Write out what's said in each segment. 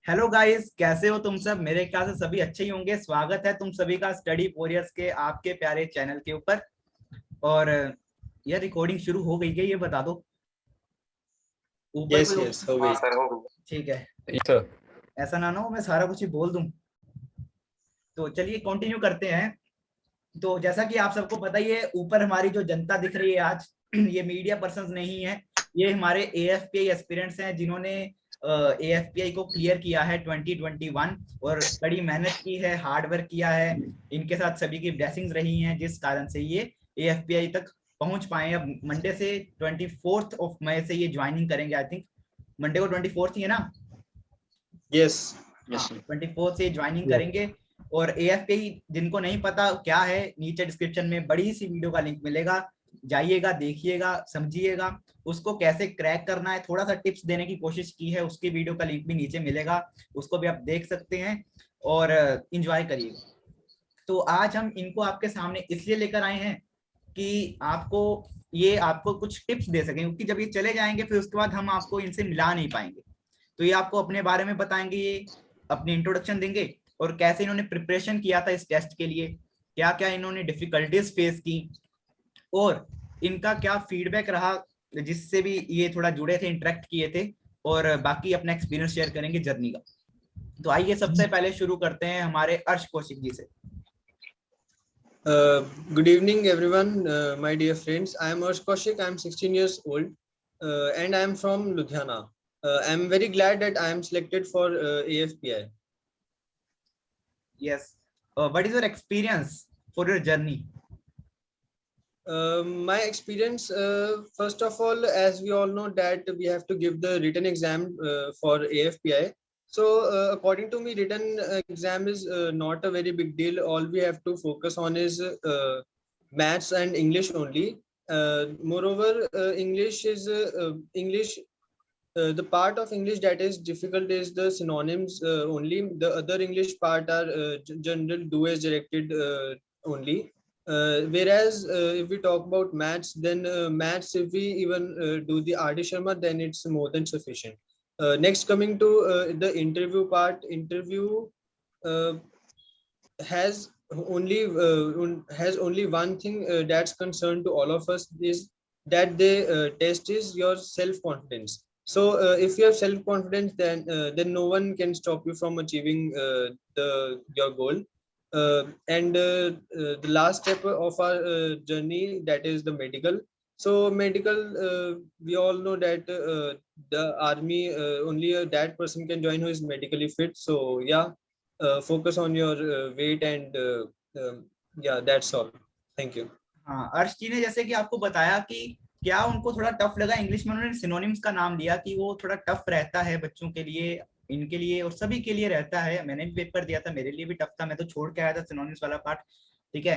Hello guys, कैसे हो तुम सब। मेरे ख्याल से सभी अच्छे ही होंगे। स्वागत है तुम सभी का स्टडी वॉरियर्स के आपके प्यारे चैनल के ऊपर। और यह रिकॉर्डिंग शुरू हो गई है, ये बता दो ऊपर यस कोई यस हो हाँ गई। सर, हो गई। ठीक है, तो ऐसा ना हो मैं सारा कुछ ही बोल दूं। तो चलिए कंटिन्यू करते हैं। तो जैसा कि आप सबको पता ही है, ऊपर हमारी जो जनता दिख रही है आज ये मीडिया पर्संस नहीं है। ये हमारे एएफपीआई एस्पिरेंट्स हैं जिन्होंने एएफपीआई को क्लियर किया है 2021 और कड़ी मेहनत की है, हार्ड वर्क किया है। इनके साथ सभी की ब्लेसिंग्स रही हैं जिस कारण से ये एएफपीआई तक पहुंच पाए। अब मंडे से 24 मई से ये ज्वाइनिंग करेंगे। आई थिंक मंडे को 24 ही है ना। यस हाँ, यस 24 से ज्वाइनिंग करेंगे। और एएफपीआई जिनको नहीं पता क्या है, नीचे डिस्क्रिप्शन में बड़ी सी वीडियो का लिंक मिलेगा, जाइएगा, देखिएगा, समझिएगा। उसको कैसे क्रैक करना है थोड़ा सा टिप्स देने की कोशिश की है, उसकी वीडियो का लिंक भी नीचे मिलेगा, उसको भी आप देख सकते हैं और इंजॉय करिएगा। तो आज हम इनको आपके सामने इसलिए लेकर आए हैं कि आपको कुछ टिप्स दे सकें, क्योंकि जब ये चले जाएंगे फिर उसके बाद हम आपको इनसे मिला नहीं पाएंगे। तो ये आपको अपने बारे में बताएंगे, ये अपनी इंट्रोडक्शन देंगे और कैसे इन्होंने प्रिपरेशन किया था इस टेस्ट के लिए, क्या क्या इन्होंने डिफिकल्टीज फेस की और इनका क्या फीडबैक रहा जिससे भी ये थोड़ा जुड़े थे, इंटरेक्ट किए थे, और बाकी अपना एक्सपीरियंस शेयर करेंगे जर्नी का। तो आइए सबसे पहले शुरू करते हैं हमारे अर्श कौशिक जी से। Good evening, everyone. My dear friends, I am Arsh Kaushik. I am 16 years old, and I am from Ludhiana. I am very glad that I am selected for AFPI. Yes, what is your experience for your journey. My experience, first of all, as we all know that we have to give the written exam for AFPI. So, according to me, written exam is not a very big deal. All we have to focus on is maths and English only. Moreover, English is English. The part of English that is difficult is the synonyms only. The other English part are general do as directed only. Whereas if we talk about maths, then maths, if we even do the RD Sharma, then it's more than sufficient. Next, coming to the interview part, interview uh, has has only one thing that's concerned to all of us is that the test is your self confidence. So if you have self confidence, then no one can stop you from achieving the your goal. The last step of our journey, that is the medical. So medical, we all know that the army, only that person can join who is medically fit. So yeah, focus on your weight and yeah, that's all. Thank you. हाँ, अर्श जी ने जैसे कि आपको बताया कि क्या उनको थोड़ा टफ लगा इंग्लिश में, उन्होंने सिनोनिम्स का नाम लिया कि वो थोड़ा टफ रहता है बच्चों के लिए, इनके लिए और सभी के लिए रहता है। मैंने भी पेपर दिया था, मेरे लिए भी टफ था, मैं तो छोड़ के आया था सिनोनिम्स वाला पार्ट। ठीक है,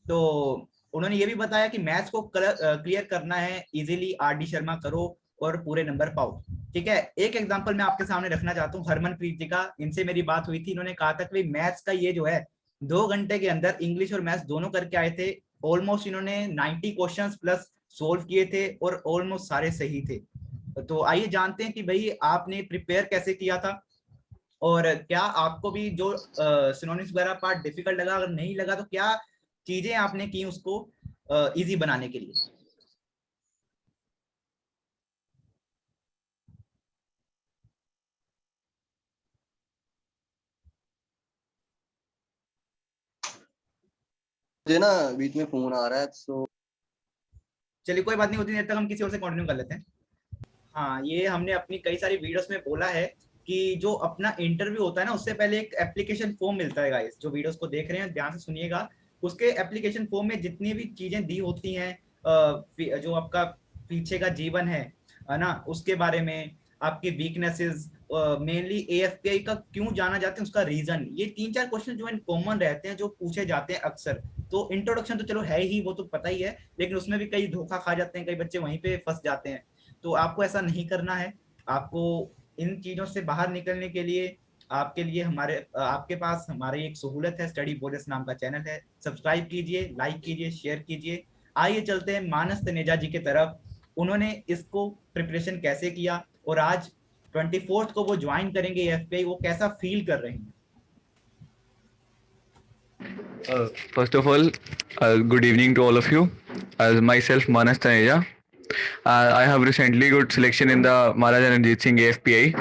तो उन्होंने ये भी बताया कि मैथ्स को क्लियर करना है इजीली, आरडी शर्मा करो और पूरे नंबर पाओ। ठीक है, एक एग्जांपल मैं आपके सामने रखना चाहता हूँ हरमनप्रीत जी का। इनसे मेरी बात हुई थी, इन्होंने कहा था कि मैथ्स का ये जो है 2 घंटे के अंदर इंग्लिश और मैथ्स दोनों करके आए थे। ऑलमोस्ट इन्होंने 90 क्वेश्चंस प्लस सोल्व किए थे और ऑलमोस्ट सारे सही थे। तो आइए जानते हैं कि भाई आपने प्रिपेयर कैसे किया था और क्या आपको भी जो सिनोनिम्स वगैरह पार्ट डिफिकल्ट लगा, अगर नहीं लगा तो क्या चीजें आपने की उसको इजी बनाने के लिए। मुझे ना बीच में फोन आ रहा है तो चलिए कोई बात नहीं, होती देर तक हम किसी और से कंटिन्यू कर लेते हैं। हाँ, ये हमने अपनी कई सारी वीडियोस में बोला है कि जो अपना इंटरव्यू होता है ना, उससे पहले एक एप्लीकेशन फॉर्म मिलता है गाइस। जो वीडियोस को देख रहे हैं ध्यान से सुनिएगा, उसके एप्लीकेशन फॉर्म में जितनी भी चीजें दी होती हैं, जो आपका पीछे का जीवन है ना, उसके बारे में, आपकी वीकनेसेस, मेनली एएफपीआई का क्यों जाना जाते हैं उसका रीजन, ये 3-4 क्वेश्चन जो कॉमन रहते हैं, जो पूछे जाते हैं अक्सर। तो इंट्रोडक्शन तो चलो है ही, वो तो पता ही है, लेकिन उसमें भी कई धोखा खा जाते हैं, कई बच्चे वहीं पे फंस जाते हैं। तो आपको ऐसा नहीं करना है। आपको इन चीजों से बाहर निकलने के लिए आपके लिए आपके पास हमारी एक सहूलत है, स्टडी बोरियस नाम का चैनल है। सब्सक्राइब कीजिए, लाइक कीजिए, शेयर कीजिए। आइए चलते हैं मानस तनेजा जी की तरफ। उन्होंने इसको प्रिपरेशन कैसे किया और आज 24th को वो ज्वाइन करेंगे AFPI, वो कैसा फील कर रहे हैं? First of all, good evening to all of you. As myself, Manas Taneja, I have recently got selection in the Maharaj Ranjit Singh AFPI,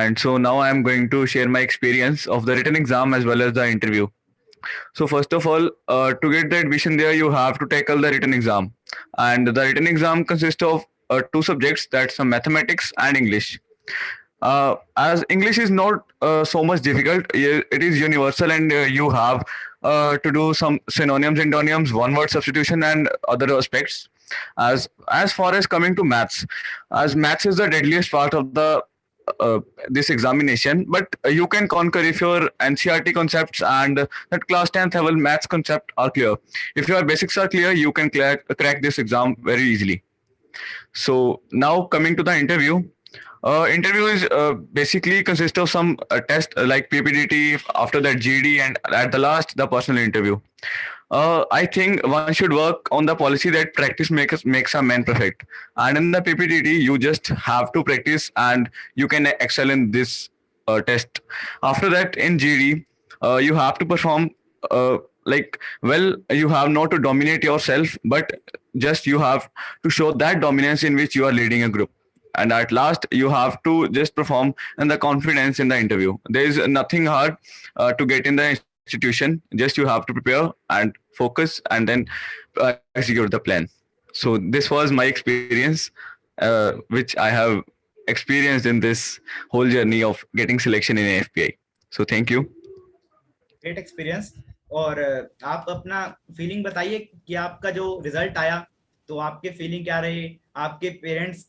and so now I am going to share my experience of the written exam as well as the interview. So first of all, to get the admission there, you have to tackle the written exam, and the written exam consists of two subjects, that's mathematics and English. As English is not so much difficult, it is universal, and you have to do some synonyms, antonyms, one word substitution, and other aspects. As far as coming to maths, as maths is the deadliest part of the this examination, but you can conquer if your NCERT concepts and that class 10th level maths concept are clear. If your basics are clear, you can crack this exam very easily. So now coming to the interview. Interview is basically consists of some test like PPDT, after that GD, and at the last the personal interview. I think one should work on the policy that practice makes a man perfect. And in the PPDT, you just have to practice, and you can excel in this test. After that, in GD, you have to perform you have not to dominate yourself, but just you have to show that dominance in which you are leading a group. And at last you have to just perform and the confidence in the interview. There is nothing hard to get in the institution, just you have to prepare and focus, and then execute the plan. So this was my experience, which I have experienced in this whole journey of getting selection in AFPI. So thank you. Great experience. और आप अपना feeling बताइए कि आपका जो result आया तो आपके फीलिंग क्या रही, आपके पेरेंट्स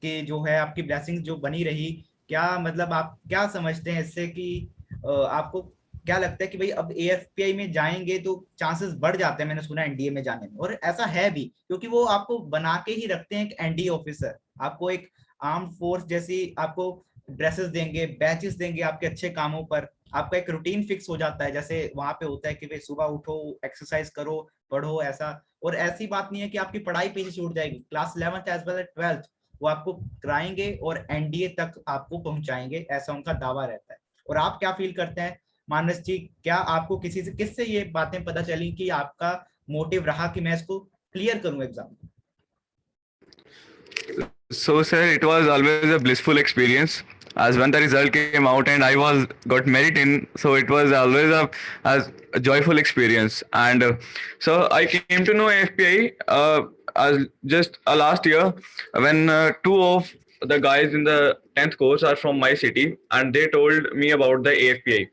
के जो है आपकी ब्लेसिंग जो बनी रही, क्या मतलब आप क्या समझते हैं इससे कि आपको क्या लगता है कि भाई अब AFPI में जाएंगे तो चांसेस बढ़ जाते हैं, मैंने सुना NDA में जाने में, और ऐसा है भी क्योंकि वो आपको बना के ही रखते हैं एक NDA ऑफिसर, आपको एक आर्म फोर्स जैसी आपको ड्रेसेस देंगे, बैचेस देंगे आपके अच्छे कामों पर, आपका एक रूटीन फिक्स हो जाता है, जैसे वहां पे होता है कि भाई सुबह उठो, एक्सरसाइज करो, पढ़ो, ऐसा। और ऐसी बात नहीं है कि आपकी पढ़ाई पीछे छूट जाएगी, class 11th as well as 12th वो आपको कराएंगे और NDA तक आपको पहुंचाएंगे, ऐसा उनका दावा रहता है। और आप क्या फील करते हैं मानस जी, क्या आपको किससे ये बातें पता चली कि आपका मोटिव रहा कि मैं इसको क्लियर करूं exam? So sir, it was always a blissful experience. As when the result came out and I got merit in, so it was always a joyful experience. And so I came to know AFPI as just last year when two of the guys in the 10th course are from my city, and they told me about the AFPI.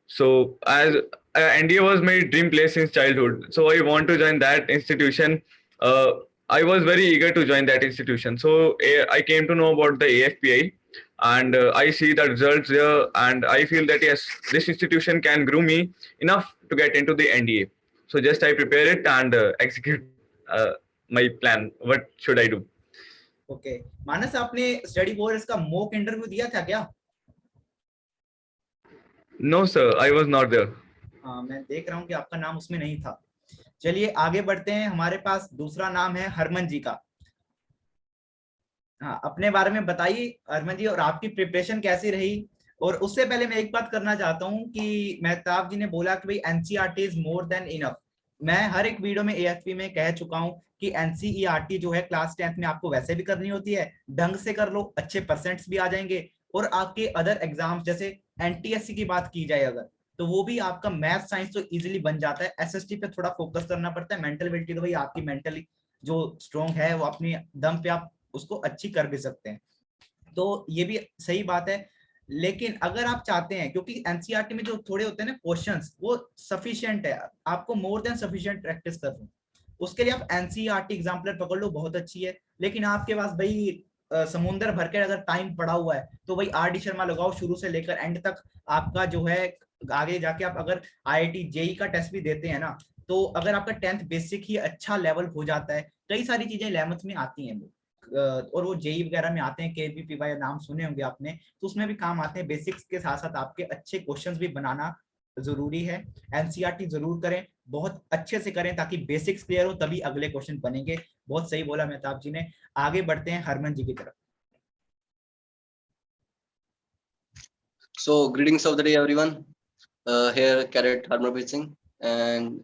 So as NDA was my dream place since childhood, so I want to join that institution. I was very eager to join that institution. So I came to know about the AFPI, and I see the results there, and I feel that yes, this institution can groom me enough to get into the NDA. So just I prepare it and execute my plan. What should I do? Okay Manas, आपने Study Warriors का mock interview दिया था क्या? No sir, I was not there. हाँ, मैं देख रहा हूँ कि आपका नाम उसमें नहीं था। चलिए आगे बढ़ते हैं, हमारे पास दूसरा नाम है हरमन जी का। हाँ, अपने बारे में बताइए हरमन जी, और आपकी प्रिपरेशन कैसी रही। और उससे पहले मैं एक बात करना चाहता हूँ कि मेहताब जी ने बोला कि भाई NCERT is more than enough. मैं हर एक वीडियो में AFP में कह चुका हूँ कि NCERT जो है क्लास 10th में आपको वैसे भी करनी होती है, ढंग से कर लो, अच्छे परसेंट्स भी आ जाएंगे। और आपके अदर एग्जाम्स जैसे NTSC की बात की जाए अगर, तो वो भी आपका मैथ साइंस तो इजीली बन जाता है। SST पे थोड़ा फोकस करना पड़ता है, मेंटल एबिलिटी तो भाई आपकी मेंटली जो स्ट्रॉन्ग है वो अपनी दम पे आप उसको अच्छी कर भी सकते हैं, तो ये भी सही बात है। लेकिन अगर आप चाहते हैं, क्योंकि NCERT में जो थोड़े होते हैं ना क्वेश्चंस, वो सफिशिएंट है, आपको मोर देन सफिशिएंट प्रैक्टिस कर लो, उसके लिए आप NCERT एग्जाम्पलर पकड़ लो, बहुत अच्छी है। लेकिन आपके पास भाई समुंदर भर के अगर टाइम पड़ा हुआ है तो भाई RD शर्मा लगाओ, शुरू से लेकर एंड तक आपका जो है आगे जाके आप अगर IIT JEE का टेस्ट भी देते हैं ना, तो अगर आपका 10th बेसिक ही अच्छा लेवल हो जाता है, कई सारी चीजें 11th में आती हैं और वो JEE वगैरह में आते हैं, KVPY नाम सुने होंगे आपने, तो उसमें भी काम आते हैं। बेसिक्स के साथ साथ आपके अच्छे क्वेश्चंस भी बनाना जरूरी है। NCERT जरूर करें, बहुत अच्छे से करें ताकि बेसिक्स क्लियर हो, तभी अगले क्वेश्चन बनेंगे। बहुत सही बोला मेहताब जी ने। आगे बढ़ते हैं हरमन जी की तरफ। So greetings of the day, everyone. Here, Cadet Harmanpreet Singh, and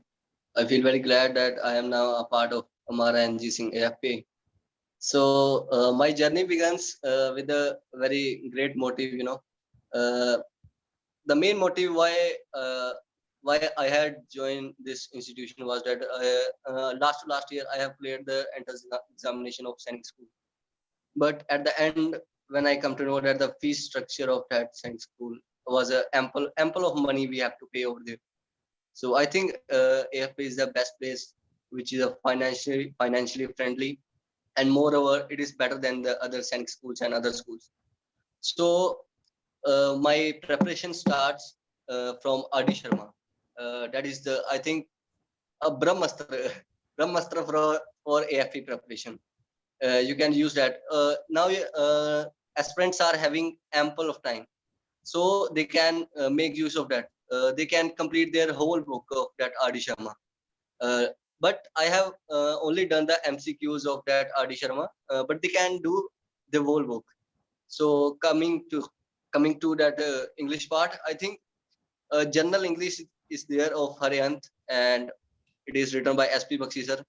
I feel very glad that I am now a part of Amara NG Singh AFP. So my journey begins with a very great motive. Uh, the main motive why I had joined this institution was that last year I have cleared the entrance examination of Sainik School. But at the end, when I come to know that the fee structure of that Sainik School was a ample of money we have to pay over there. So I think AFP is the best place, which is a financially friendly, and moreover, it is better than the other Sainik schools and other schools. So my preparation starts from Adi Sharma. That is the, I think, a Brahmastra, Brahmastra for AFP preparation. You can use that. Now aspirants are having ample of time, so they can make use of that. They can complete their whole book of that Adi Sharma. Uh, but I have only done the MCQs of that Adi Sharma, but they can do the whole book. So coming to that English part, I think general English is there of Haryant, and it is written by SP Bakshi sir.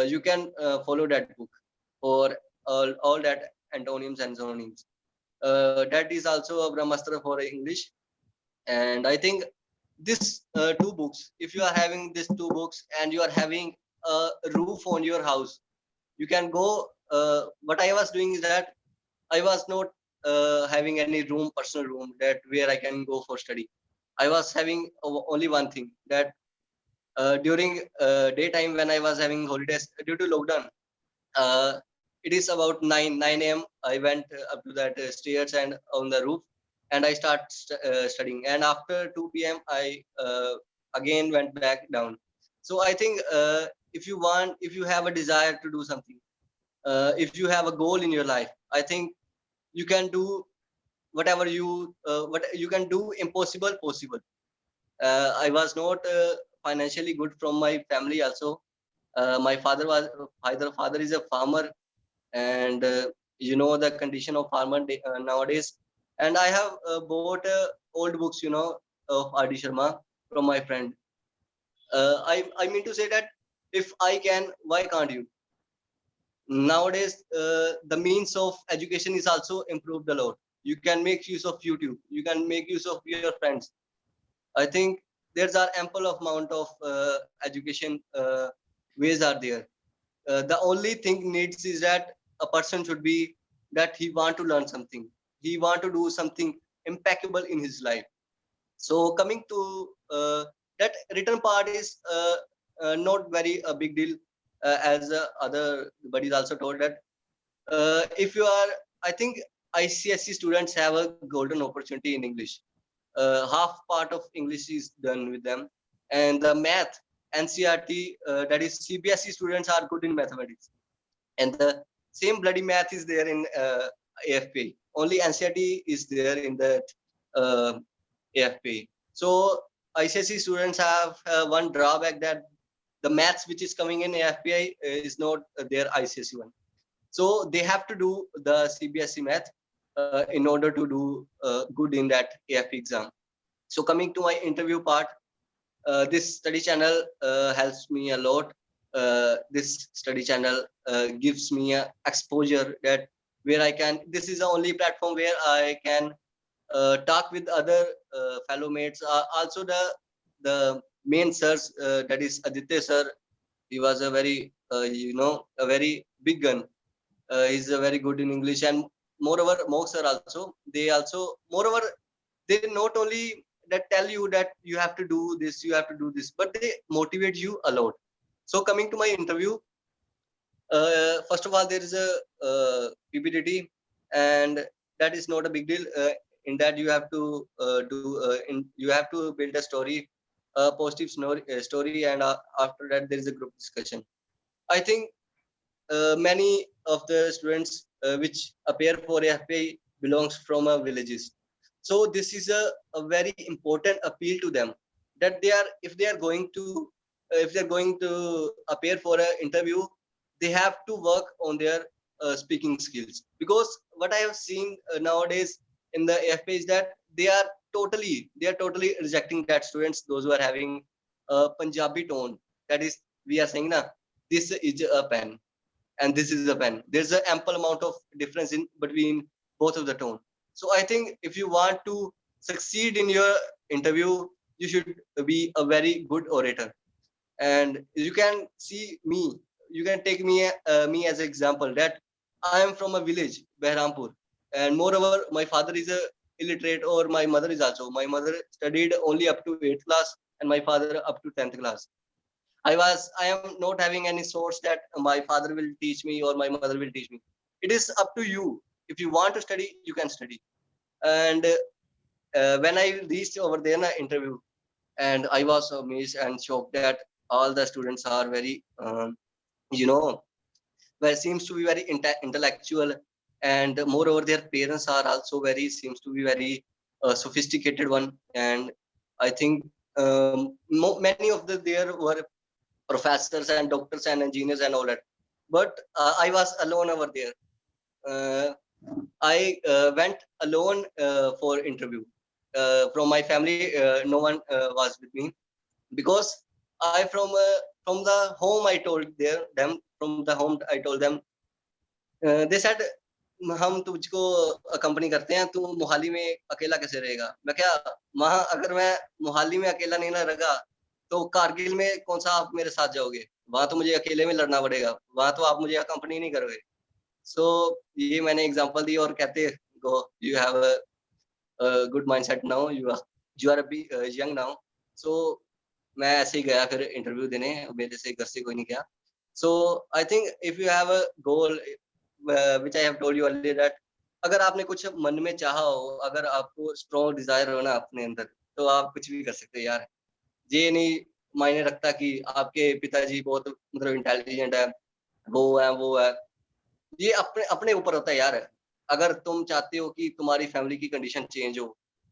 You can follow that book for all that antonyms and synonyms. That is also a Brahmastra for English, and I think this two books, if you are having these two books and you are having a roof on your house, you can go. What I was doing is that I was not having any room, personal room, that where I can go for study. I was having only one thing, that during daytime when I was having holidays due to lockdown, uh, it is about 9 a.m. I went up to that stairs and on the roof, and I start studying. And after 2 p.m. I again went back down. So I think if you have a desire to do something, if you have a goal in your life, I think you can do whatever what you can do impossible possible. I was not financially good from my family also. My father is a farmer, and you know the condition of farmer nowadays. And I have bought old books, of Adi Sharma from my friend. I mean to say that if I can, why can't you? Nowadays the means of education is also improved a lot. You can make use of YouTube, you can make use of your friends. I think there's are ample amount of education ways are there. The only thing needs is that a person should be that he want to learn something, he want to do something impeccable in his life. So coming to that written part is not very a big deal, as other buddies also told that if you are, I think ICSE students have a golden opportunity in English. Half part of English is done with them, and the math NCRT, that is CBSE students are good in mathematics, and the same bloody math is there in AFP. Only NCRT is there in that uh, AFP. So ICSE students have one drawback, that the maths which is coming in AFPI is not their ICSE one. So they have to do the CBSE math in order to do good in that AFP exam. So coming to my interview part, this study channel helps me a lot. This study channel gives me a exposure that where I can. This is the only platform where I can talk with other fellow mates. Also the main sirs, that is Aditya sir. He was a very a very big gun. He's very good in English, and moreover Mok sir also. They also moreover they not only that tell you that you have to do this, you have to do this, but they motivate you a lot. So coming to my interview, first of all, there is a PPTT, and that is not a big deal. In that you have to you have to build a story, a positive story, and after that there is a group discussion. I think many of the students which appear for AFPI belongs from villages. So this is a very important appeal to them, that they are, if they are going to if they're going to appear for an interview, they have to work on their speaking skills. Because what I have seen nowadays in the AFPI is that they are totally rejecting that students, those who are having a Punjabi tone. That is, we are saying na, this is a pen and this is a pen. There's an ample amount of difference in between both of the tone. So I think if you want to succeed in your interview, you should be a very good orator. And you can see me, you can take me as an example that I am from a village, Behrampur, and moreover, my father is a illiterate, or my mother is also. My mother studied only up to 8th class, and my father up to 10th class. I am not having any source that my father will teach me or my mother will teach me. It is up to you. If you want to study, you can study. And when I reached over there in an interview, and I was amazed and shocked that all the students are very, you know, well, seems to be very intellectual, and moreover, their parents are also very, seems to be very sophisticated one. And I think many of there were professors and doctors and engineers and all that. But I was alone over there. I went alone for interview. From my family, no one was with me, because I from the home I told them, from the home I told them, they said हम तुझको company करते हैं, तू मोहाली में अकेला कैसे रहेगा? मैं क्या, वहां अगर मैं मोहाली में अकेला नहीं ना रहेगा तो कारगिल में कौन सा आप मेरे साथ जाओगे? वहां तो मुझे अकेले में लड़ना पड़ेगा, वहां तो आप मुझे कंपनी नहीं करोगे. सो ये मैंने एग्जांपल दी और कहते गो, you have a good mindset now, you are young now. So मैं ऐसे ही गया फिर इंटरव्यू देने, मेरे से घर से कोई नहीं गया. So I think if you have a goal which I have told you earlier that, अगर आपने कुछ मन में चाहा हो, अगर आपको स्ट्रॉन्ग डिजायर हो ना अपने अंदर, तो आप कुछ भी कर सकते हैं यार. ये नहीं मायने रखता कि आपके पिताजी बहुत मतलब इंटेलिजेंट है, वो है. ये अपने अपने ऊपर होता है यार. अगर तुम चाहते हो कि तुम्हारी फैमिली की कंडीशन चेंज हो,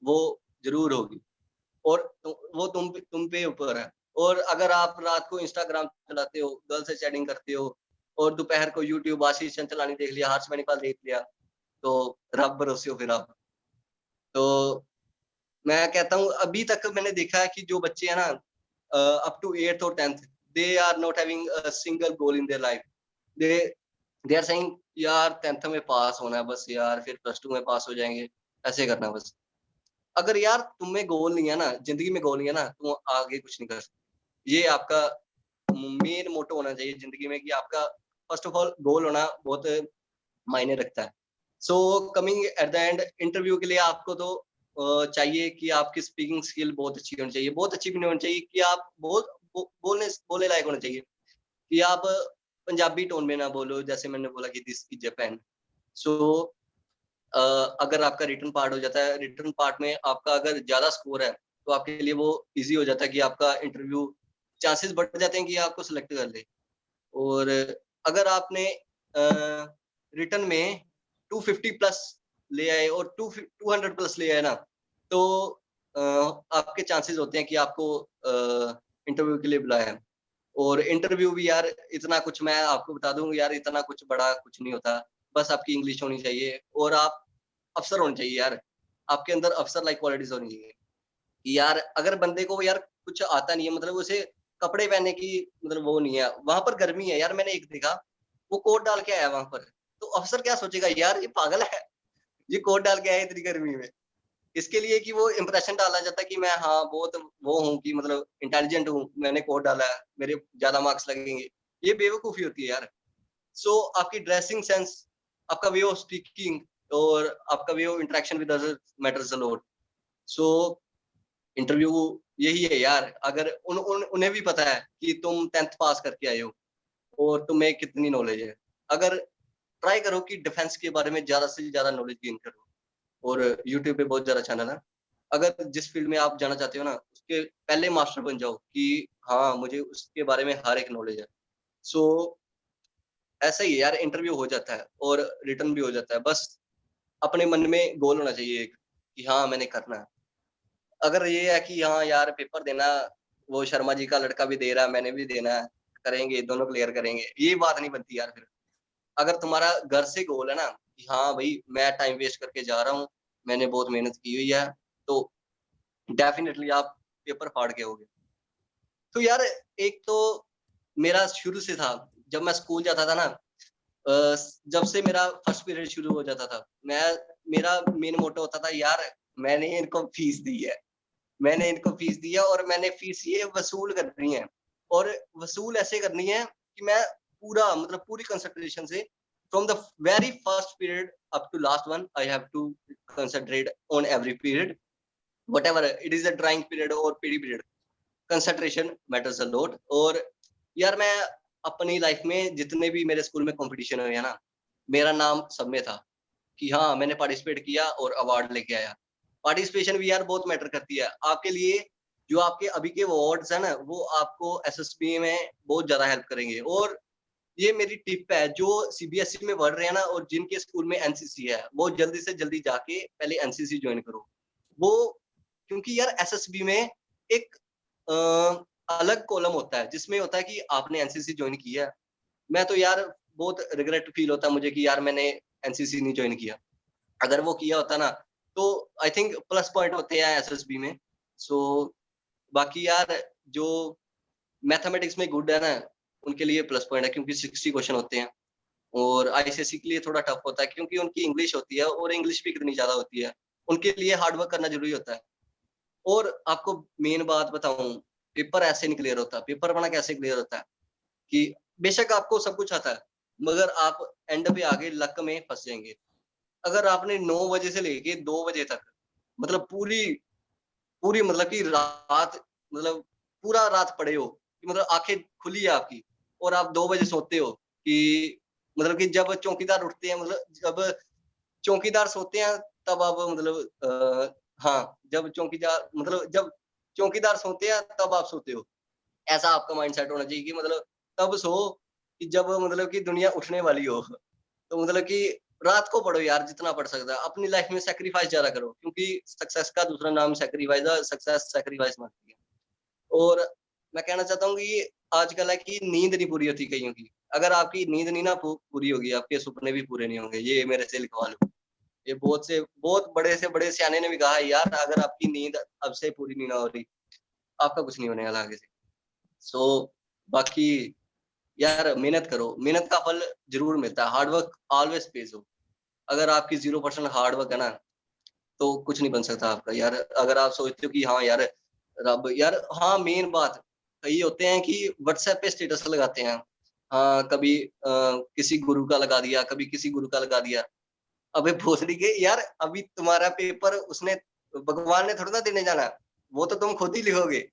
वो जरूर होगी, और वो तुम पे ऊपर है. और अगर आप रात को इंस्टाग्राम चलाते हो, गर्ल से चैटिंग करते हो, और दोपहर को यूट्यूब आशीष चंचलानी देख लिया, हर्ष मैनिपाल देख लिया, तो रब भरोसे हो फिर आप. तो मैं कहता हूँ अभी तक मैंने देखा है कि जो बच्चे हैं ना अप टू 8th और 10th, they are not having a single goal in their life. They are saying यार 10th में पास होना है बस यार, फिर +2 में पास हो जाएंगे, ऐसे करना बस. अगर यार तुम्हें गोल नहीं है ना, जिंदगी में गोल नहीं है ना, तुम आगे कुछ नहीं कर सकते. ये आपका मेन मोटो होना चाहिए जिंदगी में, कि आपका फर्स्ट ऑफ ऑल गोल होना बहुत मायने रखता है. So coming at the and, interview के लिए आपको तो चाहिए कि आपकी स्पीकिंग स्किल बहुत अच्छी होनी चाहिए. बहुत अच्छी भी नहीं होनी चाहिए कि आप बहुत बोलने लायक होना चाहिए, कि आप पंजाबी टोन में ना बोलो, जैसे मैंने बोला कि दिस इज जापान. सो अगर आपका रिटर्न पार्ट हो जाता है, रिटर्न पार्ट में आपका अगर ज्यादा स्कोर है, तो आपके लिए वो इजी हो जाता है कि आपका इंटरव्यू, चांसेस बढ़ जाते हैं कि आपको सिलेक्ट कर ले. और अगर आपने रिटर्न में 250 प्लस ले आए और 200 प्लस ले आए ना, तो आपके चांसेस होते हैं कि आपको इंटरव्यू के लिए बुलाया. और इंटरव्यू भी यार इतना कुछ, मैं आपको बता दूं यार, इतना कुछ बड़ा कुछ नहीं होता. बस आपकी इंग्लिश होनी चाहिए और आप अफसर होने चाहिए यार. आपके अंदर अफसर लाइक क्वालिटीज होनी चाहिए कि यार अगर बंदे को यार कुछ आता नहीं है, मतलब उसे कपड़े पहनने की मतलब वो नहीं है, वहां पर गर्मी है यार, मैंने एक देखा वो कोट डाल के आया वहां पर, तो अफसर क्या सोचेगा, यार ये पागल है, ये कोट डाल के आया इतनी गर्मी में. इसके लिए कि वो इंप्रेशन डाला जाता है कि मैं हाँ बहुत वो हूँ, कि मतलब इंटेलिजेंट हूँ, मैंने कोट डाला है, मेरे ज्यादा मार्क्स लगेंगे. ये बेवकूफी होती है यार. सो आपकी ड्रेसिंग सेंस, आपका वे ऑफ स्पीकिंग और आपका way of interaction with other matters a lot. So interview यही है यार. अगर उन्हें भी पता है कि तुम 10th पास करके आए हो और तुम्हें कितनी नॉलेज है, अगर ट्राई करो कि डिफेंस के बारे में ज्यादा से ज्यादा नॉलेज गेन करो. और यूट्यूब पे बहुत ज्यादा चैनल है, अगर जिस फील्ड में आप जाना चाहते हो ना, उसके पहले मास्टर बन जाओ कि हाँ मुझे उसके बारे में हर एक नॉलेज है. सो ऐसा ही है यार, इंटरव्यू हो जाता है और रिटर्न भी हो जाता है. बस अपने मन में गोल होना चाहिए एक, कि हाँ मैंने करना है. अगर ये है कि हाँ यार पेपर देना, वो शर्मा जी का लड़का भी दे रहा है, मैंने भी देना है, करेंगे दोनों क्लियर करेंगे, ये बात नहीं बनती यार. फिर अगर तुम्हारा घर से गोल है ना कि हाँ भाई मैं टाइम वेस्ट करके जा रहा हूँ, मैंने बहुत मेहनत की हुई है, तो डेफिनेटली आप पेपर फाड़ के होगे। तो यार एक तो मेरा शुरू से था, जब मैं स्कूल जाता था ना, जब से मेरा फर्स्ट पीरियड शुरू हो जाता था, मेरा मेन मोटो होता था यार मैंने इनको फीस दी है, मैंने इनको फीस दी है और मैंने फीस ये वसूल करनी है, और वसूल ऐसे करनी है कि मैं पूरा मतलब पूरी कंसंट्रेशन से from the very first period up to last one I have to concentrate on every period, whatever it is a drawing period और P D period, concentration matters a lot. और यार मैं अपनी लाइफ में जितने भी मेरे स्कूल में कंपटीशन हुए हैं ना, मेरा नाम सब में था कि हाँ मैंने पार्टिसिपेट किया और अवार्ड लेके आया। पार्टिसिपेशन भी यार बहुत मैटर करती है आपके लिए, जो आपके अभी के अवार्ड्स है ना वो आपको एसएसबी में बहुत ज्यादा हेल्प करेंगे। और ये मेरी टिप है, जो सीबीएसई में पढ़ रहे हैं ना और जिनके स्कूल में एनसीसी है, वो जल्दी से जल्दी जाके पहले एनसीसी ज्वाइन करो। वो क्योंकि यार एसएसबी में एक अलग कॉलम होता है जिसमें होता है कि आपने एनसीसी ज्वाइन किया है। मैं तो यार बहुत रिग्रेट फील होता है मुझे कि यार मैंने एनसीसी नहीं ज्वाइन किया, अगर वो किया होता ना तो आई थिंक प्लस पॉइंट होते हैं एसएसबी में। सो बाकी यार जो मैथमेटिक्स में गुड है ना उनके लिए प्लस पॉइंट है, क्योंकि 60 क्वेश्चन होते हैं, और आईसीएसई के लिए थोड़ा टफ होता है क्योंकि उनकी इंग्लिश होती है और इंग्लिश भी कितनी ज्यादा होती है, उनके लिए हार्डवर्क करना जरूरी होता है। और आपको मेन बात बताऊं, पेपर ऐसे नहीं क्लियर होता, पेपर अपना कैसे क्लियर होता है कि बेशक आपको सब कुछ आता है मगर आप एंड पे आगे लक में फंस जाएंगे। अगर आपने 9 बजे से लेके 2 बजे तक मतलब पूरी पूरी मतलब कि रात मतलब पूरा रात पड़े हो कि मतलब आंखें खुली है आपकी और आप 2 बजे सोते हो कि मतलब कि जब चौकीदार उठते हैं, मतलब जब चौकीदार सोते हैं तब आप मतलब हाँ जब चौकीदार सोते हैं तब आप सोते हो, ऐसा आपका माइंडसेट होना चाहिए कि मतलब तब सो कि जब मतलब कि दुनिया उठने वाली हो। तो मतलब कि रात को पढ़ो यार जितना पढ़ सकता है, अपनी लाइफ में सैक्रिफाइस ज्यादा करो क्योंकि सक्सेस का दूसरा नाम सैक्रिफाइस है, सक्सेस सैक्रिफाइस मांगती है। और मैं कहना चाहता हूँ कि आजकल है कि नींद नहीं पूरी होती कईयों की, अगर आपकी नींद नहीं ना पूरी होगी आपके सपने भी पूरे नहीं होंगे, ये मेरे से लिखवा लो। ये बहुत बड़े से बड़े सियाने ने भी कहा है यार, अगर आपकी नींद अब से पूरी नहीं ना हो रही आपका कुछ नहीं होने वाला आगे से। सो बाकी यार मेहनत करो, मेहनत का फल जरूर मिलता है, हार्डवर्क ऑलवेज पेज हो। अगर आपकी 0% हार्डवर्क है ना तो कुछ नहीं बन सकता आपका यार। अगर आप सोचते हो कि हाँ यार रब यार, हाँ मेन बात कई होते हैं कि व्हाट्सएप पे स्टेटस लगाते हैं, हाँ कभी किसी गुरु का लगा दिया, कभी किसी गुरु का लगा दिया। अबे भोसड़ी के यार, अभी तुम्हारा पेपर उसने भगवान ने थोड़ा ना देने जाना, वो तो तुम खुद ही लिखोगे।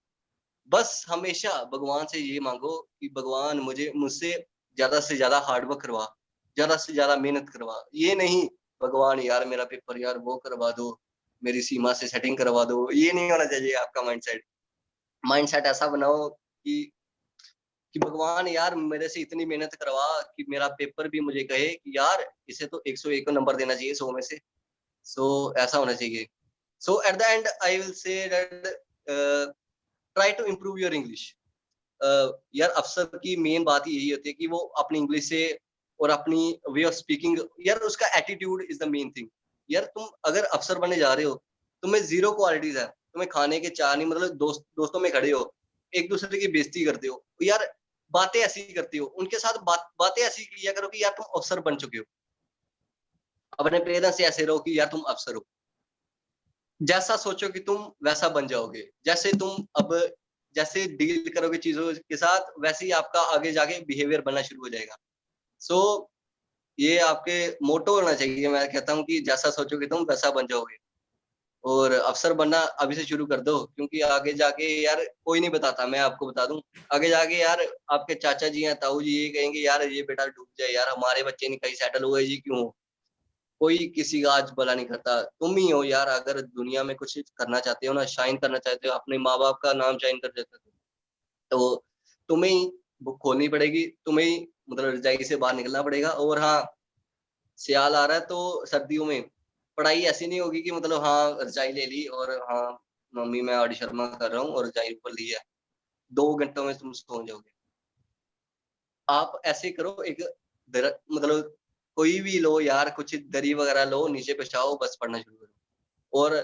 बस हमेशा भगवान से ये मांगो कि भगवान मुझसे ज्यादा से ज्यादा हार्डवर्क करवा, ज्यादा से ज्यादा मेहनत करवा। ये नहीं भगवान यार मेरा पेपर यार वो करवा दो, मेरी सीमा से सेटिंग करवा दो, ये नहीं होना चाहिए आपका माइंडसेट। माइंडसेट ऐसा बनाओ कि भगवान यार मेरे से इतनी मेहनत करवा कि मेरा पेपर भी मुझे कहे कि यार इसे तो 101 नंबर देना चाहिए 100 में से। सो ऐसा होना चाहिए। So at the end I will say that try to improve your English. यार अफसर की मेन बात ही यही होती है कि वो अपनी इंग्लिश से और अपनी वे ऑफ स्पीकिंग, यार उसका attitude is the main thing. यार तुम अगर अफसर बनने जा रहे हो, तुम्हें जीरो क्वालिटीज है, तुम्हें खाने के चाह नहीं, मतलब दोस्तों में खड़े हो एक दूसरे की बेइज्जती करते हो, यार बातें ऐसी करते हो उनके साथ, बातें ऐसी किया करो कि यार तुम अफसर बन चुके हो। अपने पेरेंट्स से ऐसे रहो कि यार तुम अफसर हो, जैसा सोचो कि तुम वैसा बन जाओगे। जैसे तुम अब जैसे डील करोगे चीजों के साथ, वैसे ही आपका आगे जाके बिहेवियर बनना शुरू हो जाएगा। सो ये आपके मोटो होना चाहिए, मैं कहता हूँ कि जैसा सोचोगे तुम वैसा बन जाओगे। और अफसर बनना अभी से शुरू कर दो, क्योंकि आगे जाके यार कोई नहीं बताता, मैं आपको बता दूं, आगे जाके यार आपके चाचा जी हैं, ताऊ जी ये कहेंगे यार ये बेटा डूब जाए यार, हमारे बच्चे नहीं कहीं सेटल हुए जी क्यों। कोई किसी का आज भला नहीं करता, तुम ही हो यार। अगर दुनिया में कुछ करना चाहते हो ना, शाइन करना चाहते हो, अपने माँ बाप का नाम शाइन कर देते हो, तो तुम्हें ही बुक खोलनी पड़ेगी, तुम्हें ही मतलब रजाई से बाहर निकलना पड़ेगा। और हाँ, सियाल आ रहा है तो सर्दियों में पढ़ाई ऐसी नहीं होगी कि मतलब हाँ रजाई ले ली और हाँ मम्मी मैं आर डी शर्मा कर रहा हूँ और रजाई ऊपर ली है, 2 घंटों में तुम सो जाओगे। आप ऐसे करो, एक मतलब कोई भी लो यार, कुछ दरी वगैरह लो, नीचे बिछाओ, बस पढ़ना शुरू करो। और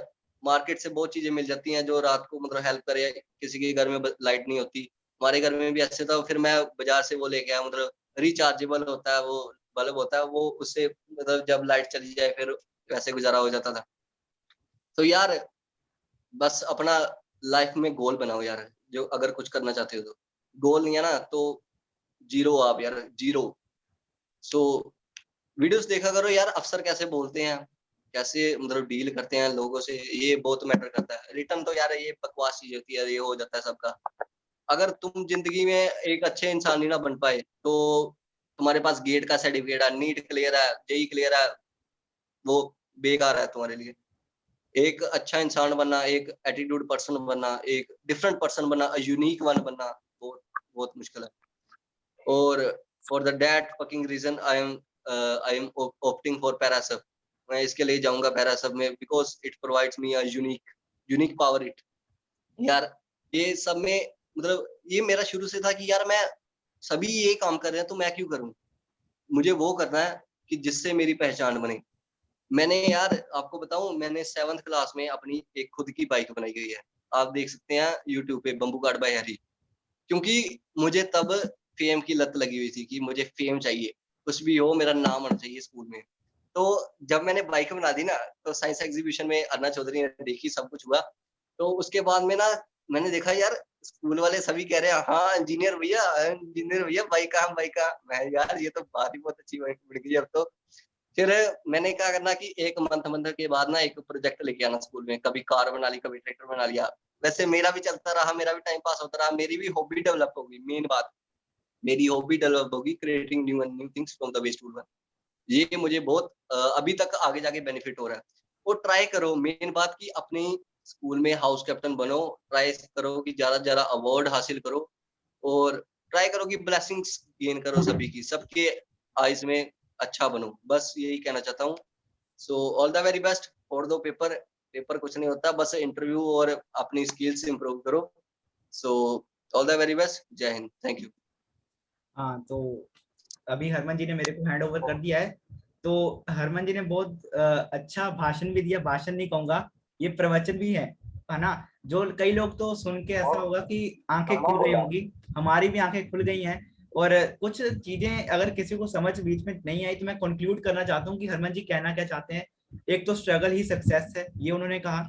मार्केट से बहुत चीजें मिल जाती हैं जो रात को मतलब हेल्प करे, किसी के घर में लाइट नहीं होती, हमारे घर में भी ऐसे था, फिर मैं बाजार से वो लेके आया, मतलब रिचार्जेबल होता है वो बल्ब होता है, वो उससे मतलब जब लाइट चली जाए फिर वैसे गुजारा हो जाता था। तो यार बस अपना लाइफ में गोल बनाओ यार, जो अगर कुछ करना चाहते हो तो, गोल नहीं है ना तो जीरो आप यार, जीरो। सो वीडियोस देखा करो यार, अफसर कैसे बोलते हैं, कैसे मतलब डील करते हैं लोगों से, ये बहुत मैटर करता है। रिटर्न तो यार ये बकवास चीज होती है, ये हो जाता है सबका। अगर तुम जिंदगी में एक अच्छे इंसान ही ना बन पाए तो तुम्हारे पास गेट का सर्टिफिकेट है, नीट क्लियर है, जेई क्लियर है, वो बेकार है तुम्हारे लिए। एक अच्छा इंसान बनना, एक एटीट्यूड पर्सन बनना, एक डिफरेंट पर्सन बनना, यूनिक वन बनना बहुत बहुत मुश्किल है। और for the that fucking reason I am opting for पैरासब। मैं इसके लिए जाऊंगा पैरासब में, because it provides me a unique power. It यार ये सब में मतलब ये मेरा शुरू से था कि यार मैं सभी ये काम कर रहे हैं तो मैं क्यों करूं, मुझे वो करना है कि जिससे मेरी पहचान बने। मैंने यार आपको बताऊं, मैंने 7th क्लास में अपनी एक खुद की बाइक बनाई गई है, आप देख सकते हैं यूट्यूब पे, बम्बू कार्ड बाय हरी। क्योंकि मुझे तब फेम की लत लगी हुई थी कि मुझे फेम चाहिए, कुछ भी हो मेरा नाम आना चाहिए स्कूल में। तो जब मैंने बाइक बना दी ना, तो साइंस एग्जीबिशन में अर्ना चौधरी ने देखी, सब कुछ हुआ। तो उसके बाद में ना मैंने देखा यार स्कूल वाले सभी कह रहे हैं हाँ इंजीनियर भैया बाइक कहाँ, बाइक कहाँ। मैं यार ये तो बात ही बहुत अच्छी बन गई अब तो। फिर मैंने क्या करना कि एक मंथ के बाद ना एक प्रोजेक्ट लेके आना स्कूल में, कभी कार बना ली, कभी ट्रैक्टर बना लिया। वैसे मेरा भी चलता रहा, मेरा भी टाइम पास होता रहा, मेरी भी हॉबी डेवलप होगी। मेन बात मेरी हॉबी डेवलप होगी creating new things from the waste wood. ये मुझे बहुत अभी तक आगे जाके बेनिफिट हो रहा है। और ट्राई करो, मेन बात की अपने स्कूल में हाउस कैप्टन बनो, ट्राई करो कि ज्यादा से ज्यादा अवार्ड हासिल करो, और ट्राई करो कि ब्लेसिंग्स गेन करो सभी की, सबके आइज में अच्छा बनो। बस यही कहना चाहता हूँ। So all the very best for दो पेपर। पेपर कुछ नहीं होता, बस इंटरव्यू और अपनी स्किल्स इंप्रूव करो। So all the very best, जय हिंद, थैंक यू। हाँ, तो अभी हरमन जी ने मेरे को हैंड ओवर कर दिया है। तो हरमन जी ने बहुत अच्छा भाषण भी दिया, भाषण नहीं कहूंगा, ये प्रवचन भी है ना। जो कई लोग तो सुन के ऐसा होगा कि आंखें खुल गई होंगी, हमारी भी आंखें खुल गई हैं। और कुछ चीजें अगर किसी को समझ बीच में नहीं आई तो मैं कंक्लूड करना चाहता हूँ कि हरमन जी कहना क्या चाहते हैं। एक तो स्ट्रगल ही सक्सेस है, ये उन्होंने कहा।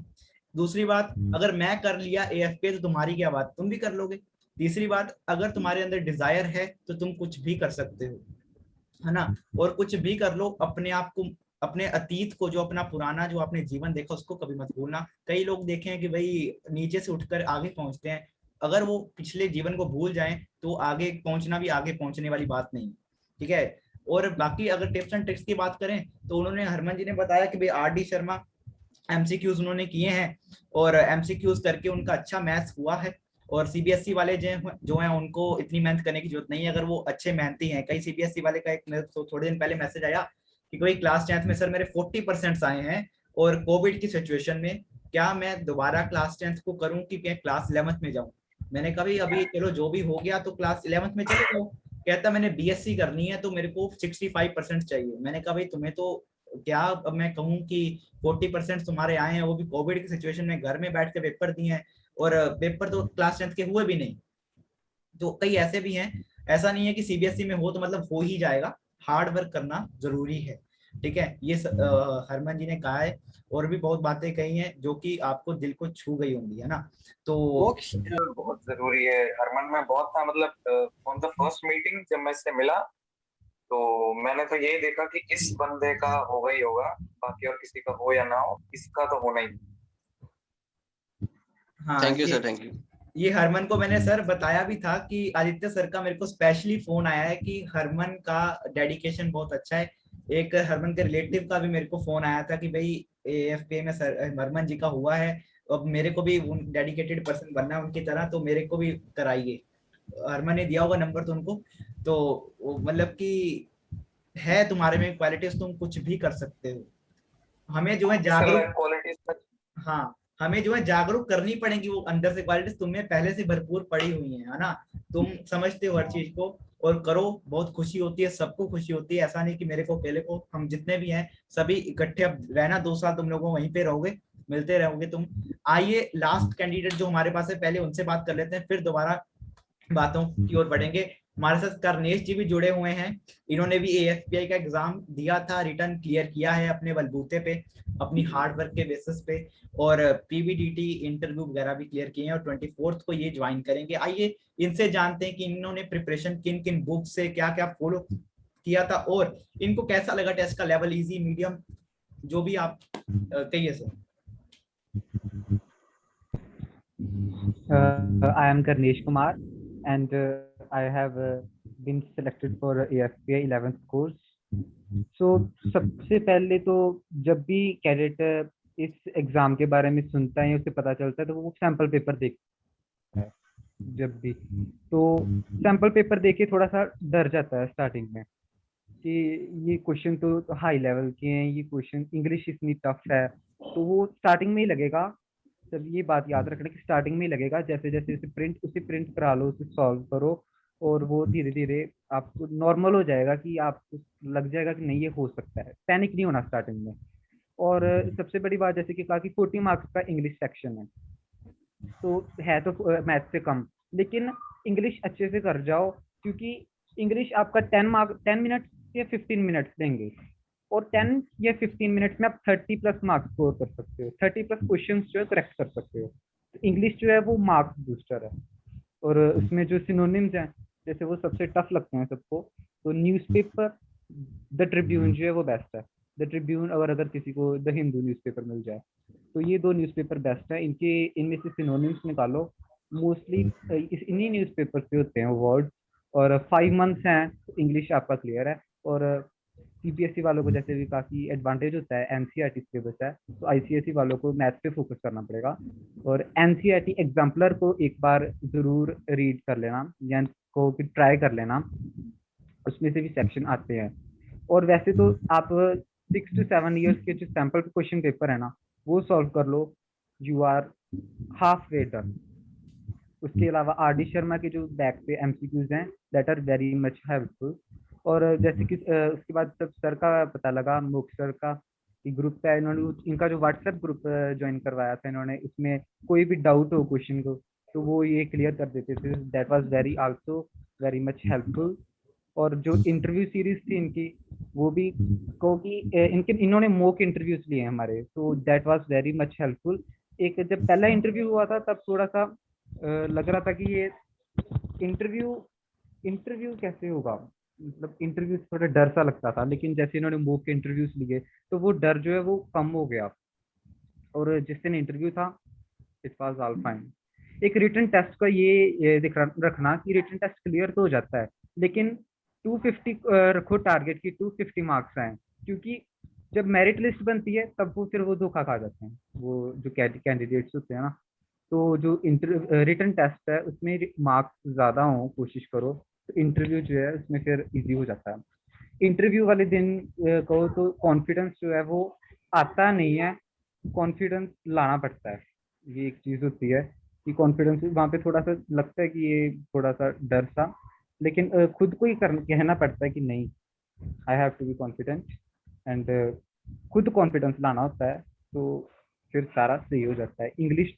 दूसरी बात, अगर मैं कर लिया AFP तो तुम्हारी क्या बात, तुम भी कर लोगे। तीसरी बात, अगर तुम्हारे अंदर डिजायर है तो तुम कुछ भी कर सकते हो, है ना। और कुछ भी कर लो, अपने आप को, अपने अतीत को, जो अपना पुराना जो आपने जीवन देखा उसको कभी मत भूलना। कई लोग देखे हैं कि भाई नीचे से उठकर आगे पहुंचते हैं, अगर वो पिछले जीवन को भूल जाएं तो आगे पहुंचना भी आगे पहुंचने वाली बात नहीं, ठीक है। और बाकी अगर टिप्स एंड ट्रिक्स की बात करें तो उन्होंने, हरमन जी ने बताया कि भाई RD शर्मा MCQs उन्होंने किए हैं, और MCQs करके उनका अच्छा मैथ्स हुआ है। और CBSE वाले जो हैं उनको इतनी मेहनत करने की जरूरत नहीं है, अगर वो अच्छे मेहनती हैं। कई CBSE वाले का एक थोड़े दिन पहले मैसेज आया कि कोई क्लास 10th में सर मेरे 40% आए हैं, और कोविड की सिचुएशन में क्या मैं दोबारा क्लास 10th को करूं कि मैं क्लास 11th में जाऊं। मैंने कभी अभी चलो जो भी हो गया तो क्लास 11th में चले जाओ। कहता मैंने BSc करनी है तो मेरे को 65% चाहिए। मैंने कहा भाई तुम्हें तो क्या, अब मैं कहूँ कि 40% तुम्हारे आए हैं, वो भी कोविड की सिचुएशन में घर में बैठ के पेपर दिए हैं, और पेपर तो क्लास 10th के हुए भी नहीं। तो कई ऐसे भी हैं, ऐसा नहीं है कि CBSE में हो तो मतलब हो ही जाएगा, हार्ड वर्क करना जरूरी है, ठीक है। ये हरमन जी ने कहा है, और भी बहुत बातें कही हैं जो कि आपको दिल को छू गई होंगी, है ना। तो बहुत जरूरी है हरमन। में बहुत था, मतलब ऑन द फर्स्ट मीटिंग जब मैं इससे मिला तो मैंने तो यही देखा कि इस बंदे का होगा ही होगा, बाकी और किसी का हो या ना हो, इसका तो होना ही। हाँ, thank you sir, thank you. ये हरमन को मैंने सर बताया भी था कि आदित्य सर का मेरे को स्पेशली फोन आया है कि हरमन का डेडिकेशन बहुत अच्छा है। एक हरमन के रिलेटिव का भी मेरे को फोन आया था कि भाई AFP में सर हरमन जी का हुआ है, अब मेरे को भी डेडिकेटेड पर्सन बनना है उनकी तरह, तो मेरे को भी कराइए। हरमन ने दिया होगा नंबर तो उनको, तो मतलब कि है तुम्हारे में क्वालिटीज, तुम कुछ भी कर सकते हो। हमें जो है जागरूक, हाँ, हमें जो है जागरूक करनी पड़ेगी, वो अंदर से क्वालिटीज तुम्हें पहले से भरपूर पड़ी हुई है ना। तुम समझते हो हर चीज को और करो, बहुत खुशी होती है, सबको खुशी होती है। ऐसा नहीं कि मेरे को अकेले को, हम जितने भी हैं सभी इकट्ठे। अब रहना 2 साल तुम लोगों वहीं पे रहोगे, मिलते रहोगे तुम। आइए लास्ट कैंडिडेट जो हमारे पास है पहले उनसे बात कर लेते हैं, फिर दोबारा बातों की ओर बढ़ेंगे। हमारे साथ करनेश जी भी जुड़े हुए हैं, इन्होंने भी AFPI का एग्जाम दिया था, रिटर्न क्लियर किया है अपने बलबूते पे, अपनी हार्ड वर्क के बेसिस पे, और PVDT इंटरव्यू वगैरह भी क्लियर किए हैं, और 24 को ये ज्वाइन करेंगे। आइए इनसे जानते हैं कि इन्होंने प्रिपरेशन किन किन बुक से क्या क्या फॉलो किया था, और इनको कैसा लगा टेस्ट का लेवल, इजी मीडियम, जो भी आप कहिए sir. I am Karnesh Kumar, and I have been selected for AFPI 11th course. So सबसे पहले तो जब भी कैडेट इस एग्जाम के बारे में सुनता है, उसे पता चलता है, तो वो सैंपल पेपर देखता है। जब भी तो सैंपल पेपर देखे थोड़ा सा डर जाता है स्टार्टिंग में कि ये क्वेश्चन तो हाई लेवल के हैं, ये क्वेश्चन इंग्लिश इतनी टफ है, तो वो स्टार्टिंग में ही लगेगा। तब ये बात याद रखना कि स्टार्टिंग में ही लगेगा, जैसे जैसे उसे प्रिंट करा लो, उसे सॉल्व करो, और वो धीरे धीरे आपको नॉर्मल हो जाएगा कि आपको लग जाएगा कि नहीं ये हो सकता है। पैनिक नहीं होना स्टार्टिंग में। और सबसे बड़ी बात जैसे कि कहा कि 40 मार्क्स का इंग्लिश सेक्शन है, तो है तो मैथ से कम, लेकिन इंग्लिश अच्छे से कर जाओ, क्योंकि इंग्लिश आपका 10 मिनट या 15 मिनट्स लेंगे, और 10 या 15 मिनट्स में आप 30+ मार्क्स स्कोर कर सकते हो, 30+ क्वेश्चंस जो है करेक्ट कर सकते हो। तो इंग्लिश जो है वो मार्क्स बूस्टर है। और उसमें जो सिनोनिम्स हैं, जैसे वो सबसे टफ लगते हैं सबको, तो न्यूज़पेपर, द ट्रिब्यून जो है वो बेस्ट है। द ट्रिब्यून, और अगर किसी को द हिंदू न्यूज़पेपर मिल जाए, तो ये 2 न्यूज़पेपर बेस्ट है। इनमें से सिनोनिम्स निकालो, मोस्टली इन्हीं न्यूज़पेपर से होते हैं वर्ड, और 5 मंथ्स हैं, इंग्लिश आपका क्लियर है। और CBSE वालों को जैसे भी काफ़ी एडवांटेज होता है, NCERT सिलेबस है, तो ICSE वालों को मैथ पे फोकस करना पड़ेगा। और NCERT एग्जाम्पलर को एक बार जरूर रीड कर लेना, या को ट्राई कर लेना, उसमें से भी सेक्शन आते हैं। और वैसे तो आप 6 to 7 ईयर्स के जो सैम्पल क्वेश्चन पेपर है ना, वो सॉल्व कर लो, you are half way done. उसके अलावा RD शर्मा के जो बैक पे MCQs हैं, that are very much helpful. और जैसे कि उसके बाद जब सर का पता लगा, मुख सर का ग्रुप है, इन्होंने इनका जो व्हाट्सएप ग्रुप ज्वाइन करवाया था इन्होंने, इसमें कोई भी डाउट हो क्वेश्चन को तो वो ये क्लियर कर देते थे। That was very also very much helpful. और जो इंटरव्यू सीरीज थी इनकी, वो भी क्योंकि इन्होंने मॉक इंटरव्यूज लिए हमारे, तो that was very much helpful. एक जब पहला इंटरव्यू हुआ था तब थोड़ा सा लग रहा था कि ये इंटरव्यू कैसे होगा, मतलब इंटरव्यू थोड़ा डर सा लगता था, लेकिन जैसे इन्होंने मॉक इंटरव्यूज लिए तो वो डर जो है वो कम हो गया। और जिस दिन इंटरव्यू था, इट वाज ऑल फाइन। एक रिटन टेस्ट का ये रखना कि रिटन टेस्ट क्लियर तो हो जाता है, लेकिन 250 रखो टारगेट की, 250 मार्क्स आए, क्योंकि जब मेरिट लिस्ट बनती है तब वो फिर वो धोखा खा जाते हैं वो जो कैंडिडेट्स होते हैं ना। तो जो रिटन टेस्ट है उसमें मार्क्स ज़्यादा हो, कोशिश करो, तो इंटरव्यू जो है उसमें फिर इजी हो जाता है। इंटरव्यू वाले दिन कहो तो कॉन्फिडेंस जो है वो आता नहीं है, कॉन्फिडेंस लाना पड़ता है। ये एक चीज़ होती है कि कॉन्फिडेंस वहाँ पे थोड़ा सा लगता है कि ये थोड़ा सा डर सा, लेकिन खुद को ही कहना पड़ता है कि नहीं, I have to be confident, and खुद कॉन्फिडेंस लाना होता है, तो फिर सारा सही हो जाता है। इंग्लिश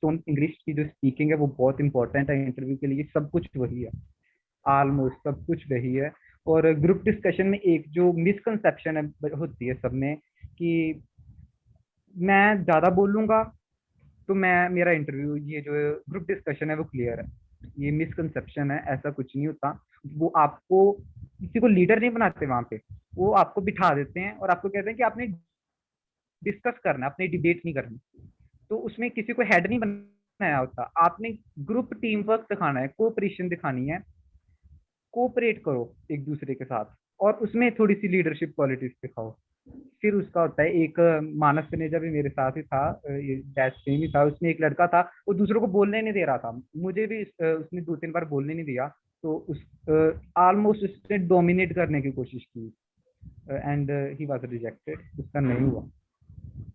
की जो स्पीकिंग है वो बहुत इंपॉर्टेंट है इंटरव्यू के लिए, सब कुछ वही है, ऑलमोस्ट सब कुछ वही है। और ग्रुप डिस्कशन में एक जो मिसकंसेप्शन होती है सब में कि मैं ज़्यादा बोलूँगा तो मेरा इंटरव्यू, ये जो ग्रुप डिस्कशन है वो क्लियर है, ये मिसकंसेप्शन है, ऐसा कुछ नहीं होता। वो आपको किसी को लीडर नहीं बनाते वहाँ पे, वो आपको बिठा देते हैं और आपको कहते हैं कि आपने डिस्कस करना, आपने डिबेट नहीं करनी। तो उसमें किसी को हेड नहीं बनाया होता, आपने ग्रुप टीम वर्क दिखाना है, कोऑपरेशन दिखानी है, कोऑपरेट करो एक दूसरे के साथ, और उसमें थोड़ी सी लीडरशिप क्वालिटीज दिखाओ। फिर उसका होता है एक मानस तनेजा भी मेरे साथ ही था, ये बैच सेम ही था, उसमें एक लड़का था वो दूसरों को बोलने नहीं दे रहा था, मुझे भी उसने 2-3 बार बोलने नहीं दिया, तो उस ऑलमोस्ट उसने डोमिनेट करने की कोशिश की, एंड ही वाज रिजेक्टेड, उसका नहीं हुआ।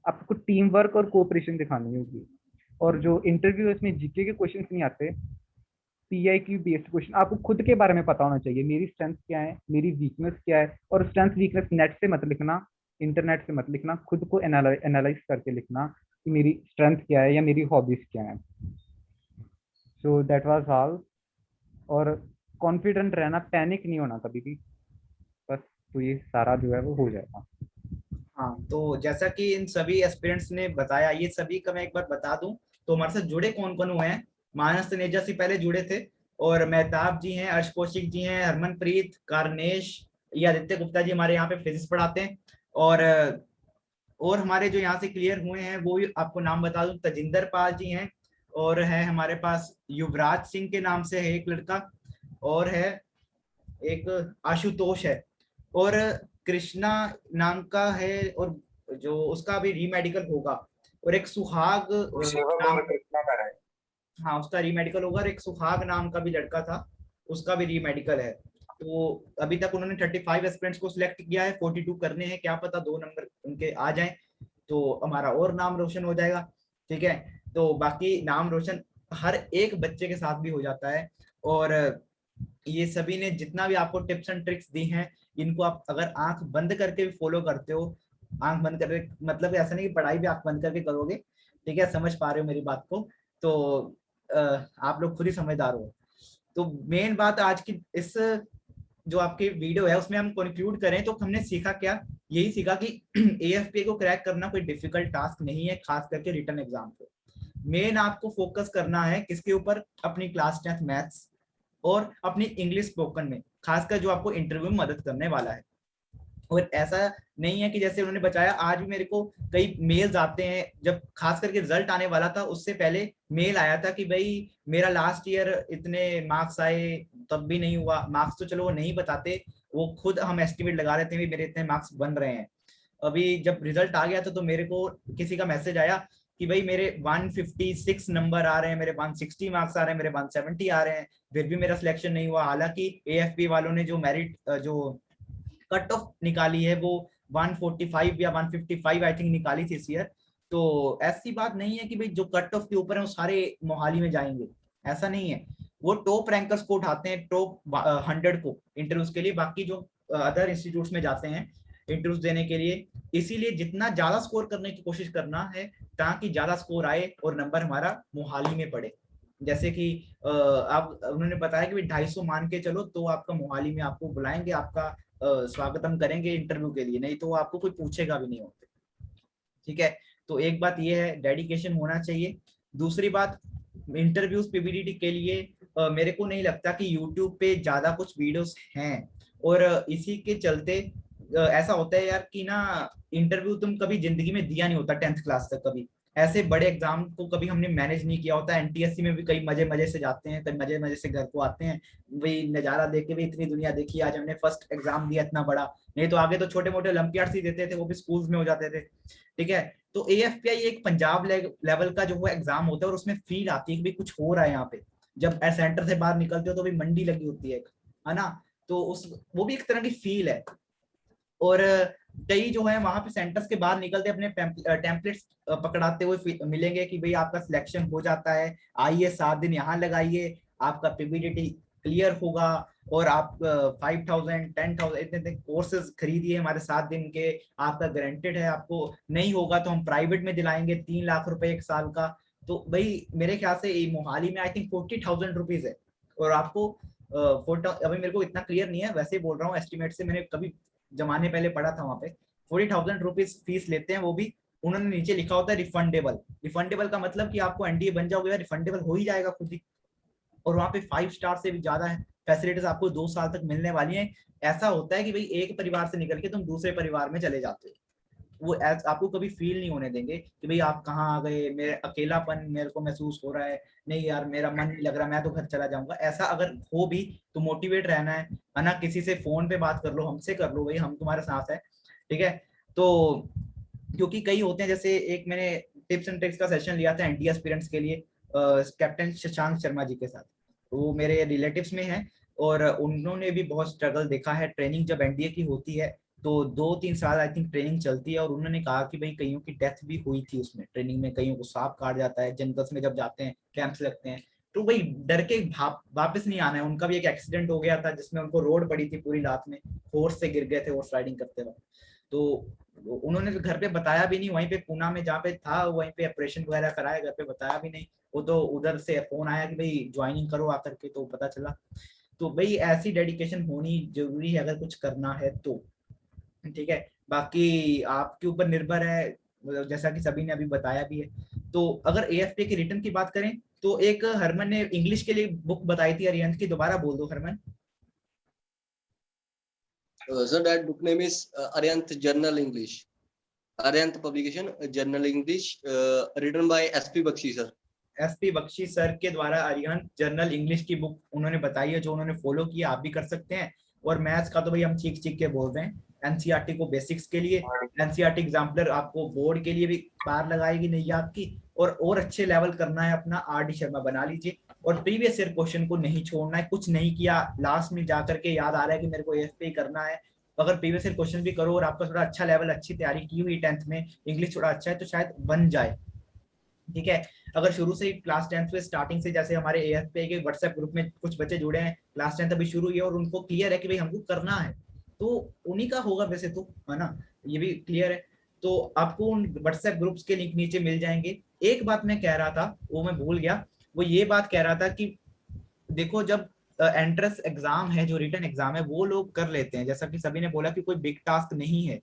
आपको टीम वर्क और कोऑपरेशन दिखानी होगी। और जो इंटरव्यू है उसमें जीके के क्वेश्चन नहीं आते, PIQ बेस्ड क्वेश्चन, आपको खुद के बारे में पता होना चाहिए, मेरी स्ट्रेंथ क्या है, मेरी वीकनेस क्या है। और स्ट्रेंथ वीकनेस नेट से मत लिखना, इंटरनेट से मत लिखना, खुद को एनालाइज करके लिखना। कि मेरी स्ट्रेंथ क्या है या मेरी हॉबीज क्या है। So that was all. और कॉन्फिडेंट रहना, पैनिक नहीं होना कभी भी, बस। तो ये सारा जो है वो हो जाएगा। हाँ, तो जैसा कि इन सभी एस्पिरेंट्स ने बताया, ये सभी का मैं एक बार बता दूं तो हमारे साथ जुड़े कौन कौन हुए हैं। मानस तनेजा से पहले जुड़े थे, और मेहताब जी हैं, अर्श कौशिक जी हैं, हरमनप्रीत, कारनेश, ये आदित्य गुप्ता जी हमारे यहाँ पे फिजिक्स पढ़ाते हैं। और हमारे जो यहाँ से क्लियर हुए हैं वो भी आपको नाम बता दूं, तजिंदर पाल जी हैं, और है हमारे पास युवराज सिंह के नाम से है एक लड़का, और है एक आशुतोष है, और कृष्णा नाम का है, और जो उसका भी रीमेडिकल होगा, और एक सुहाग सेवा नाम, कृष्णा का है। हाँ उसका रीमेडिकल होगा, और एक सुहाग नाम का भी लड़का था, उसका भी रीमेडिकल है। तो अभी तक उन्होंने 35 एस्पिरेंट्स को सिलेक्ट किया है, 42 करने हैं, क्या पता 2 नंबर उनके आ जाएं तो हमारा और नाम रोशन हो जाएगा। ठीक है, तो बाकी नाम रोशन हर एक बच्चे के साथ भी हो जाता है। और ये सभी ने जितना भी आपको टिप्स एंड ट्रिक्स दी हैं, इनको आप अगर आंख बंद करके भी फॉलो करते हो, आंख बंद करके मतलब ऐसा नहीं कि पढ़ाई भी आंख बंद करके करोगे, ठीक है, समझ पा रहे हो मेरी बात को, तो आप लोग खुद ही समझदार हो। तो मेन बात आज की इस जो आपकी वीडियो है उसमें हम कंक्लूड करें तो हमने सीखा क्या, यही सीखा कि AFPA को क्रैक करना कोई डिफिकल्ट टास्क नहीं है, खास करके रिटन एग्जाम पे। मेन आपको फोकस करना है किसके ऊपर, अपनी क्लास 10th मैथ्स और अपनी इंग्लिश स्पोकन में, खासकर जो आपको इंटरव्यू में मदद करने वाला है। और ऐसा नहीं है कि जैसे उन्होंने बताया, आज भी मेरे को कई मेल्स आते हैं, जब खास करके रिजल्ट आने वाला था उससे पहले मेल आया था कि भाई मेरा लास्ट ईयर इतने मार्क्स आए, तब भी नहीं हुआ। मार्क्स तो चलो वो नहीं बताते, वो खुद हम एस्टिमेट लगा रहे थे मेरे इतने मार्क्स बन रहे हैं। अभी जब रिजल्ट आ गया था तो मेरे को किसी का मैसेज आया कि भाई मेरे 156 नंबर आ रहे हैं, मेरे 160 मार्क्स आ रहे हैं, मेरे 170 आ रहे हैं, फिर भी मेरा सिलेक्शन नहीं हुआ। हालांकि AFP वालों ने जो मेरिट जो कट ऑफ निकाली है वो 145 या 155 आई थिंक निकाली थी इस ईयर। तो ऐसी बात नहीं है कि भाई जो कट ऑफ के ऊपर है वो सारे मोहाली में जाएंगे, ऐसा नहीं है। वो टॉप रैंकर्स को उठाते हैं, टॉप 100 को इंटरव्यूज के लिए, बाकी जो अदर इंस्टीट्यूट्स में जाते हैं इंटरव्यूज देने के लिए। इसीलिए जितना ज्यादा स्कोर करने की कोशिश करना है ताकि ज्यादा स्कोर आए और नंबर हमारा मोहाली में पड़े। जैसे कि आप उन्होंने बताया कि 250 मान के चलो तो आपका मोहाली में आपको बुलाएंगे, आपका स्वागतम करेंगे इंटरव्यू के लिए, नहीं तो आपको कोई पूछेगा भी नहीं होते। ठीक है, तो एक बात ये है, डेडिकेशन होना चाहिए। दूसरी बात, इंटरव्यूज PBDT के लिए मेरे को नहीं लगता कि यूट्यूब पे ज्यादा कुछ वीडियोस हैं, और इसी के चलते ऐसा होता है यार कि ना, इंटरव्यू तुम कभी जिंदगी में दिया नहीं होता 10th क्लास तक, कभी ऐसे बड़े एग्जाम को कभी हमने मैनेज नहीं किया होता। NTSC में भी कई मजे मजे से जाते हैं, कई मजे मजे से घर को आते हैं, वही नजारा देख के भी इतनी दुनिया देखी, आज हमने फर्स्ट एग्जाम दिया इतना बड़ा, नहीं तो आगे तो छोटे मोटे ओलंपियाड्स ही देते थे, वो भी स्कूल्स में हो जाते थे। ठीक है, तो AFPI एक पंजाब लेवल का जो वो एग्जाम होता है, और उसमें फील आती है कि भाई कुछ हो रहा है यहाँ पे। जब सेंटर से बाहर निकलते हो तो भाई मंडी लगी होती है ना, तो उस वो भी एक तरह की फील है। और कई जो है वहां पे सेंटर्स के बाहर निकलते अपने टेम्पलेट्स पकड़ाते हुए मिलेंगे कि भाई आपका सिलेक्शन हो जाता है, आइए 7 दिन यहाँ लगाइए, आपका PBDT क्लियर होगा, और आप 5000 10,000 इतने इतने कोर्सेज खरीदिए हमारे 7 दिन के, आपका गारंटेड है। आपको नहीं होगा तो हम प्राइवेट में दिलाएंगे 3 लाख रुपए 1 साल का। तो भाई मेरे ख्याल से मोहाली में आई थिंक 40,000 रुपीज है, और आपको अभी मेरे को इतना क्लियर नहीं है, वैसे ही बोल रहा हूँ एस्टिमेट से, मैंने कभी जमाने पहले पढ़ा था, वहां पे 40,000 रुपीज फीस लेते हैं। वो भी उन्होंने नीचे लिखा होता है रिफंडेबल। रिफंडेबल का मतलब कि आपको NDA बन जाओगे रिफंडेबल हो ही जाएगा खुद ही, और वहाँ पे 5 स्टार से भी ज्यादा है फैसिलिटीज आपको 2 साल तक मिलने वाली हैं। ऐसा होता है कि भाई एक परिवार से निकल के तुम दूसरे परिवार में चले जाते हो, वो आपको कभी फील नहीं होने देंगे कि भाई आप कहाँ आ गए, मेरे अकेलापन मेरे को महसूस हो रहा है, नहीं यार मेरा मन नहीं लग रहा, मैं तो घर चला जाऊंगा। ऐसा अगर हो भी तो मोटिवेट रहना है ना, किसी से फोन पे बात कर लो, हमसे कर लो, भाई हम तुम्हारे साथ है। ठीक है, तो क्योंकि कई होते हैं, जैसे एक मैंने टिप्स एंड ट्रिक्स का सेशन लिया था NDA एस्पिरेंट्स के लिए कैप्टन शशांक शर्मा जी के साथ, वो मेरे रिलेटिव्स में है, और उन्होंने भी बहुत स्ट्रगल देखा है। ट्रेनिंग जब NDA की होती है तो 2-3 साल आई थिंक ट्रेनिंग चलती है, और उन्होंने कहा कि भाई कईयों की डेथ भी हुई थी उसमें ट्रेनिंग में, कईयों को सांप काट जाता है जंगल्स में जब जाते हैं, कैंप्स लगते हैं, तो भाई डर के वापस नहीं आना है। उनका भी एक एक्सीडेंट हो गया था जिसमें उनको रोड पड़ी थी पूरी रात में, फोर्स से गिर गए थे हॉर्स राइडिंग करते वक्त। तो उन्होंने तो घर पे बताया भी नहीं, वहीं पे पूना में जहाँ पे था वहीं पे ऑपरेशन वगैरह कराया, घर पे बताया भी नहीं। वो तो उधर से फोन आया कि भाई ज्वाइनिंग करो आकर के, तो पता चला। तो भाई ऐसी डेडिकेशन होनी जरूरी है अगर कुछ करना है तो, ठीक है। बाकी आपके ऊपर निर्भर है, मतलब जैसा कि सभी ने अभी बताया भी है। तो अगर एएफपी की रिटर्न की बात करें तो एक हरमन ने इंग्लिश के लिए बुक बताई थी अरियंत की, दोबारा बोल दो Harman. So that book name is Aryanth Journal English. Aryanth publication, Journal English, written by SP Bakshi sir. SP Bakshi sir के द्वारा अरिहंत जर्नल इंग्लिश की बुक उन्होंने बताई है, जो उन्होंने फॉलो किया, आप भी कर सकते हैं। और मैथ्स का तो भाई हम चीख चीख के बोल रहे हैं, एनसीईआरटी को बेसिक्स के लिए, एनसीईआरटी एग्जाम्पलर आपको बोर्ड के लिए भी पार लगाएगी नहीं आपकी, और अच्छे लेवल करना है अपना, आर डी शर्मा बना लीजिए। और प्रीवियस ईयर क्वेश्चन को नहीं छोड़ना है, कुछ नहीं किया लास्ट में जाकर के याद आ रहा है कि मेरे को एएफपी करना है, अगर प्रीवियस ईयर क्वेश्चन भी करो और आपका थोड़ा अच्छा लेवल, अच्छी तैयारी की हुई 10th में, इंग्लिश थोड़ा अच्छा है तो शायद बन जाए, ठीक है। अगर शुरू से ही क्लास 10th में स्टार्टिंग से, जैसे हमारे एएफपी के व्हाट्सएप ग्रुप में कुछ बच्चे जुड़े हैं, क्लास 10th अभी शुरू हुई है और उनको क्लियर है कि भाई हमको करना है, तो उन्हीं का होगा वैसे तो, है ना, ये भी क्लियर है। तो आपको उन व्हाट्सएप ग्रुप्स के लिंक नीचे मिल जाएंगे। एक बात मैं कह रहा था, वो मैं भूल गया, वो ये बात कह रहा था कि देखो जब एंट्रेंस एग्जाम है, जो रिटन एग्जाम है, वो लोग कर लेते हैं, जैसा कि सभी ने बोला कि कोई बिग टास्क नहीं है,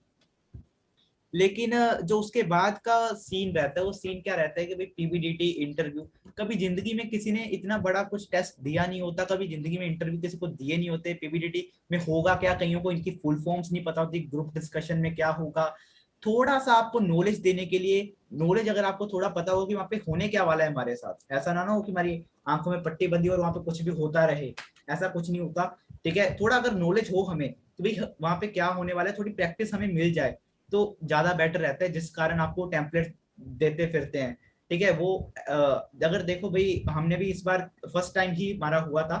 लेकिन जो उसके बाद का सीन रहता है, वो सीन क्या रहता है कि भाई पीवीडीटी इंटरव्यू, कभी जिंदगी में किसी ने इतना बड़ा कुछ टेस्ट दिया नहीं होता, कभी जिंदगी में इंटरव्यू किसी को दिए नहीं होते, पीवीडीटी में होगा क्या, कईयों को इनकी फुल फॉर्म्स नहीं पता होती, ग्रुप डिस्कशन में क्या होगा। थोड़ा सा आपको नॉलेज देने के लिए, नॉलेज अगर आपको थोड़ा पता हो कि वहाँ पे होने क्या वाला है हमारे साथ, ऐसा ना हो कि हमारी आंखों में पट्टी बंदी और वहाँ पे कुछ भी होता रहे, ऐसा कुछ नहीं होता, ठीक है। थोड़ा अगर नॉलेज हो हमें तो भाई वहाँ पे क्या होने वाला है, थोड़ी प्रैक्टिस हमें मिल जाए तो ज्यादा बेटर रहता है, जिस कारण आपको टेम्पलेट देते फिरते हैं, ठीक है। वो अगर देखो भाई, हमने भी इस बार फर्स्ट टाइम ही हमारा हुआ था,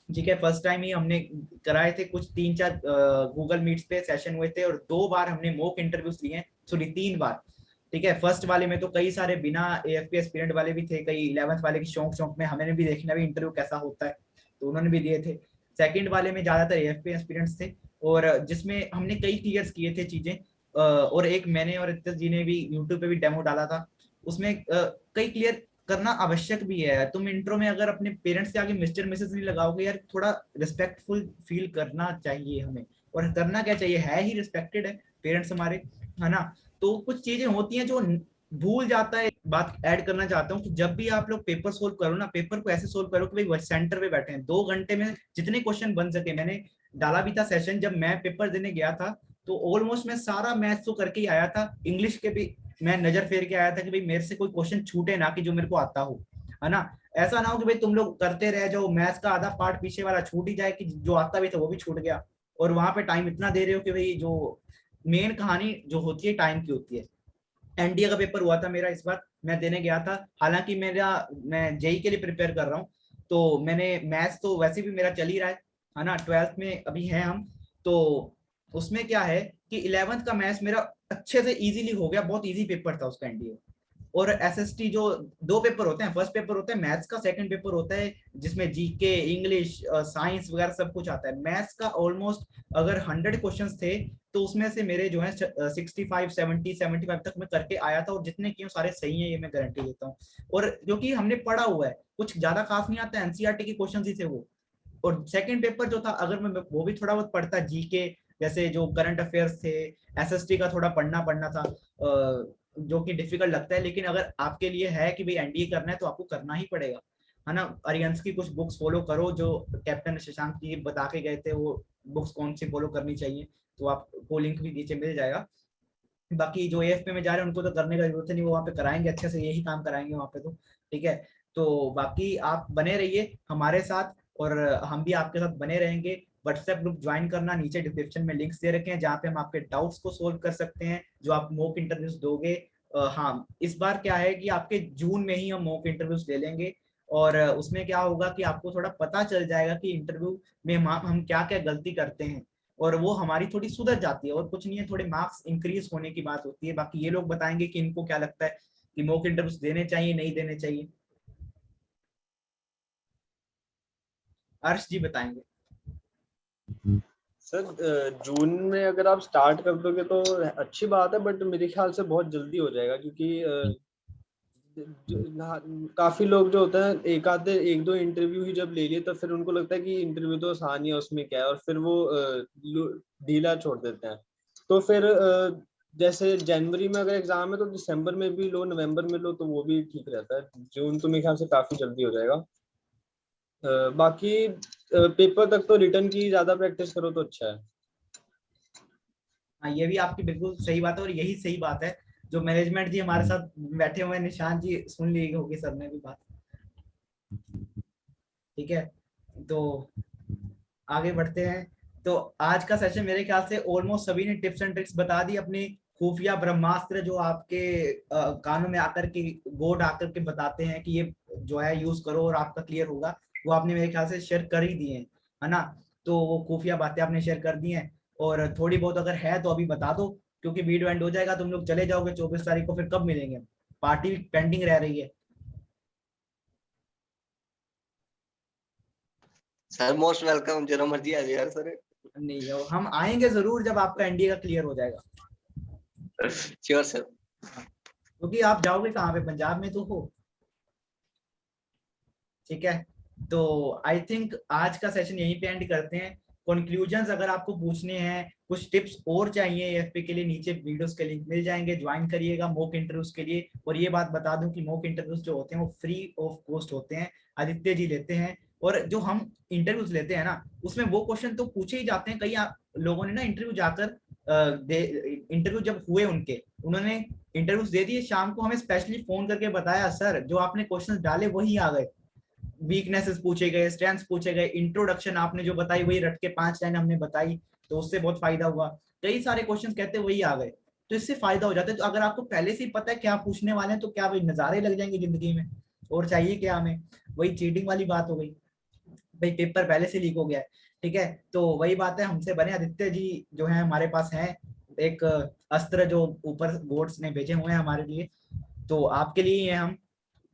ठीक है, फर्स्ट टाइम ही हमने कराए थे कुछ 3-4 गूगल मीट्स पे सेशन हुए थे, और 2 बार हमने मॉक इंटरव्यूज लिए हैं, सॉरी 3 बार, ठीक है। फर्स्ट वाले में तो कई सारे बिना एएफपी एस्पिरेंट वाले भी थे, कई 11th वाले की शौक शौक में हमें भी देखना भी इंटरव्यू कैसा होता है, तो उन्होंने भी दिए थे। सेकंड वाले में ज्यादातर एएफपी एस्पिरेंट्स थे, और जिसमें हमने कई क्लियर्स किए थे चीजें, और एक मैंने और रितेश जी ने भी यूट्यूब पे भी डेमो डाला था, उसमें कई क्लियर करना आवश्यक भी है। तुम इंट्रो में अगर अपने पेरेंट्स के आगे मिस्टर मिसेस नहीं लगाओगे यार, थोड़ा रिस्पेक्टफुल फील करना चाहिए हमें, और करना क्या चाहिए, है ही रिस्पेक्टेड है पेरेंट्स हमारे, है ना। तो कुछ चीजें होती हैं जो भूल जाता है। बात ऐड करना चाहता हूँ कि जब भी आप लोग पेपर सोल्व करो ना, पेपर को ऐसे सोल्व करो कि भाई सेंटर पे बैठे हैं, 2 घंटे में जितने क्वेश्चन बन सके। मैंने डाला भी था सेशन, जब मैं पेपर देने गया था तो ऑलमोस्ट मैं सारा मैथ्स तो करके ही आया था, इंग्लिश के भी मैं नजर फेर के आया था कि भाई मेरे से कोई क्वेश्चन छूटे ना, कि जो मेरे को आता हो, है ना। ऐसा ना हो कि भाई तुम लोग करते रह जाओ, मैथ्स का आधा पार्ट पीछे वाला छूट ही जाए, कि जो आता भी था वो भी छूट गया, और वहां पे टाइम इतना दे रहे हो कि भाई जो मेन कहानी जो होती है टाइम की होती है। एनडीए का पेपर हुआ था मेरा इस बार, मैं देने गया था, हालांकि मैं जेई के लिए प्रिपेयर कर रहा हूँ, तो मैंने मैथ्स तो वैसे भी मेरा चल ही रहा है ना, 12th में अभी है हम, तो उसमें क्या है कि 11th का मैथ्स मेरा अच्छे से इजीली हो गया, बहुत इजी पेपर था उसका एनडीए। और एसएसटी जो 2 पेपर होते हैं, फर्स्ट पेपर होता है मैथ्स का, सेकंड पेपर होता है जिसमें जीके, इंग्लिश, साइंस वगैरह सब कुछ आता है। मैथ्स का ऑलमोस्ट अगर 100 क्वेश्चंस थे तो उसमें से मेरे जो है 65, 70, 75 तक मैं करके आया था, और जितने किए सारे सही है, ये मैं गारंटी देता हूँ। और जो कि हमने पढ़ा हुआ है, कुछ ज्यादा खास नहीं आता, एनसीईआरटी के क्वेश्चन ही थे वो। और सेकंड पेपर जो था, अगर मैं वो भी थोड़ा बहुत पढ़ता, जीके जैसे जो करंट अफेयर्स थे, एसएसटी का थोड़ा पढ़ना था, जो कि डिफिकल्ट लगता है, लेकिन अगर आपके लिए है कि भाई एनडीए करना है तो आपको करना ही पड़ेगा, है ना। अरियंस की कुछ बुक्स फॉलो करो, जो कैप्टन शशांक जी बता के गए थे, वो बुक्स कौन सी फॉलो करनी चाहिए, तो आपको लिंक भी नीचे मिल जाएगा। बाकी जो एएफपी में जा रहे हैं उनको तो करने का जरूरत नहीं, वो वहाँ पे कराएंगे अच्छे से, यही काम कराएंगे वहाँ पे तो, ठीक है। तो बाकी आप बने रहिए हमारे साथ, और हम भी आपके साथ बने रहेंगे। व्हाट्सएप ग्रुप ज्वाइन करना, नीचे डिस्क्रिप्शन में लिंक्स दे रखे हैं, जहाँ पे हम आपके डाउट्स को सोल्व कर सकते हैं, जो आप मॉक इंटरव्यूज दोगे। हाँ, इस बार क्या है कि आपके जून में ही हम मॉक इंटरव्यूज ले लेंगे, और उसमें क्या होगा कि आपको थोड़ा पता चल जाएगा कि इंटरव्यू में हम क्या क्या गलती करते हैं, और वो हमारी थोड़ी सुधर जाती है, और कुछ नहीं है, थोड़े मार्क्स इंक्रीज होने की बात होती है। बाकी ये लोग बताएंगे कि इनको क्या लगता है कि मॉक इंटरव्यूज देने चाहिए नहीं देने चाहिए। अर्श जी बताएंगे। सर जून में अगर आप स्टार्ट कर दोगे तो अच्छी बात है, बट मेरे ख्याल से बहुत जल्दी हो जाएगा, क्योंकि काफी लोग जो होते हैं एक दो इंटरव्यू ही जब ले लिए तो फिर उनको लगता है कि इंटरव्यू तो आसान ही है, उसमें क्या है, और फिर वो ढीला छोड़ देते हैं। तो फिर जैसे जनवरी में अगर एग्जाम है तो दिसंबर में भी लो, नवंबर में लो, तो वो भी ठीक रहता है। जून तो मेरे ख्याल से काफी जल्दी हो जाएगा। बाकी पेपर तक तो रिटर्न की ज्यादा प्रैक्टिस करो तो अच्छा है। हाँ, ये भी आपकी बिल्कुल सही बात है और यही सही बात है जो मैनेजमेंट जी हमारे साथ बैठे हुए हैं, निशांत जी सुन ली होगी सबने भी बात। ठीक है, तो आगे बढ़ते हैं। तो आज का सेशन मेरे ख्याल से ऑलमोस्ट सभी ने टिप्स एंड ट्रिक्स बता दी, अपनी खुफिया ब्रह्मास्त्र जो आपके कानों में आकर के गोड आकर के बताते हैं कि ये जो है यूज करो और आपका क्लियर होगा, वो आपने मेरे ख्याल से शेयर कर ही दिए हैं, है ना। तो वो खुफिया बातें आपने शेयर कर दी हैं, और थोड़ी बहुत अगर है तो अभी बता दो, क्योंकि वीडियो एंड हो जाएगा, तुम लोग चले जाओगे 24 तारीख को, फिर कब मिलेंगे, पार्टी पेंडिंग रह रही है। सर मोस्ट वेलकम, जरा मर्जी आ जाए यार सर। नहीं, हम आएंगे जरूर जब आपका एनडीए का क्लियर हो जाएगा। Sure sir. क्योंकि आप जाओगे कहाँ पे, पंजाब में तो हो। ठीक है, तो आई थिंक आज का सेशन यहीं पे एंड करते हैं। कंक्लूजन्स अगर आपको पूछने हैं, कुछ टिप्स और चाहिए एएफपी के लिए, नीचे वीडियोस के लिंक मिल जाएंगे, ज्वाइन करिएगा मॉक इंटरव्यूज के लिए। और ये बात बता दूं कि मॉक इंटरव्यूज जो होते हैं वो फ्री ऑफ कॉस्ट होते हैं, आदित्य जी लेते हैं। और जो हम इंटरव्यूज लेते हैं ना, उसमें वो क्वेश्चन तो पूछे ही जाते हैं। कई लोगों ने ना इंटरव्यू जाकर इंटरव्यू जब हुए उनके, उन्होंने इंटरव्यूज दे दिए, शाम को हमें स्पेशली फोन करके बताया सर जो आपने क्वेश्चन डाले वही आ गए, वीकनेसेस पूछे गए, स्ट्रेंथ्स पूछे गए, इंट्रोडक्शन आपने जो बताई वही रट के 5 लाइन हमने बताई, तो उससे बहुत फायदा हुआ। कई सारे क्वेश्चन कहते वही आ गए, तो इससे फायदा हो जाता है। तो अगर आपको पहले से ही पता है क्या पूछने वाले हैं, तो क्या वही नजारे लग जाएंगे जिंदगी में, और चाहिए क्या हमें। वही चीटिंग वाली बात हो गई भाई, पेपर पहले से लीक हो गया है। ठीक है, तो वही बात है, हमसे बने आदित्य जी जो है हमारे पास हैं, एक अस्त्र जो ऊपर गोड्स ने भेजे हुए हैं हमारे लिए, तो आपके लिए ही है हम।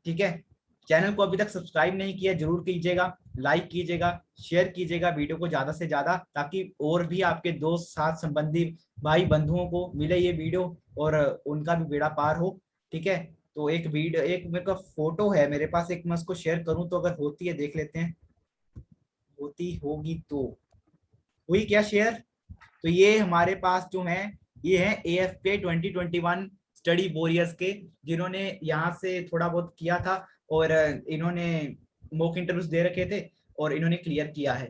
ठीक है, चैनल को अभी तक सब्सक्राइब नहीं किया जरूर कीजिएगा, लाइक कीजिएगा, शेयर कीजिएगा वीडियो को ज्यादा से ज्यादा, ताकि और भी आपके दोस्त साथ संबंधी भाई बंधुओं को मिले ये वीडियो और उनका भी बेड़ा पार हो। ठीक है, तो एक वीडियो, एक मेरे का फोटो है मेरे पास, एक मैं उसको शेयर करूं तो, अगर होती है देख लेते हैं, होती होगी तो। हुई क्या शेयर? तो ये हमारे पास जो है, ये है AFK 2021 स्टडी वॉरियर्स के, जिन्होंने यहाँ से थोड़ा बहुत किया था और इन्होंने मॉक इंटरव्यूज दे रखे थे और इन्होंने क्लियर किया है।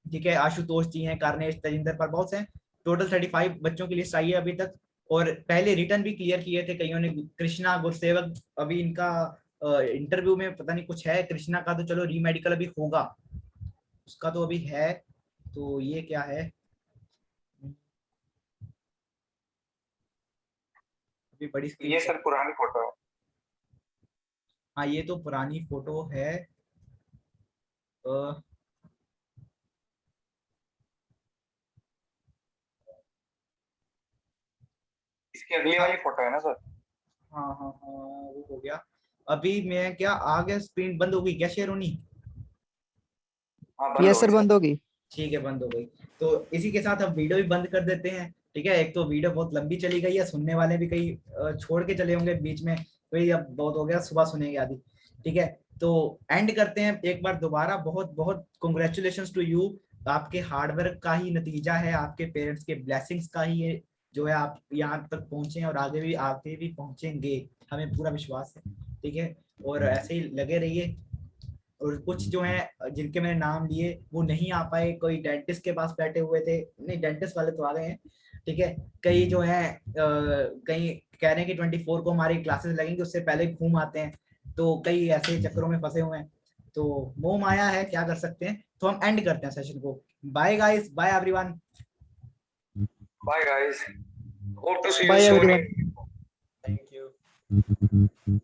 ठीक है, आशुतोष जी हैं, कार्नेश, तजिंदर पर बहुत हैं, टोटल 35 बच्चों की लिस्ट आई है अभी तक, और पहले रिटर्न भी क्लियर किए थे कईयों ने। कृष्णा गुरसेवक, अभी इनका इंटरव्यू में पता नहीं कुछ है, कृष्णा का तो चलो रीमेडिकल अभी होगा, उसका तो अभी है। तो ये क्या है, अभी बड़ी स्क्रीन, ये सर पुरानी फोटो है। हाँ ये तो पुरानी फोटो है। इसकी अगली वाली फोटो है ना सर? हाँ हाँ हाँ, वो हो गया। अभी मैं क्या आ गया, स्क्रीन बंद हो गई क्या शेर होनी? हाँ बंद यस हो सर, गई बंद होगी। ठीक है, बंद हो गई। तो इसी के साथ अब वीडियो भी बंद कर देते हैं। ठीक है, एक तो वीडियो बहुत लंबी चली गई है, सुनने वाले भी कई छोड़ के चले होंगे बीच में, तो अब बहुत हो गया, सुबह सुनेंगे आदि। ठीक है, तो एंड करते हैं एक बार दोबारा, बहुत बहुत कॉन्ग्रेचुलेशन टू यू, आपके हार्डवर्क का ही नतीजा है, आपके पेरेंट्स के ब्लेसिंग्स का ही ये जो है आप यहाँ तक पहुंचे हैं, और आगे भी पहुंचेंगे, हमें पूरा विश्वास है। ठीक है, और ऐसे ही लगे रहिए। और कुछ जो है जिनके मैंने नाम लिए वो नहीं आ पाए, कोई डेंटिस्ट के पास बैठे हुए थे, नहीं डेंटिस्ट वाले तो आ गए हैं। ठीक है, कई जो है कई कह रहे हैं कि 24 को हमारी क्लासेस लगेंगी, उससे पहले घूम आते हैं, तो कई ऐसे चक्करों में फंसे हुए हैं, तो मोह माया है, क्या कर सकते हैं। तो हम एंड करते हैं सेशन को। Bye guys, bye everyone. Bye guys, hope to see you bye soon. Everyone. Thank you.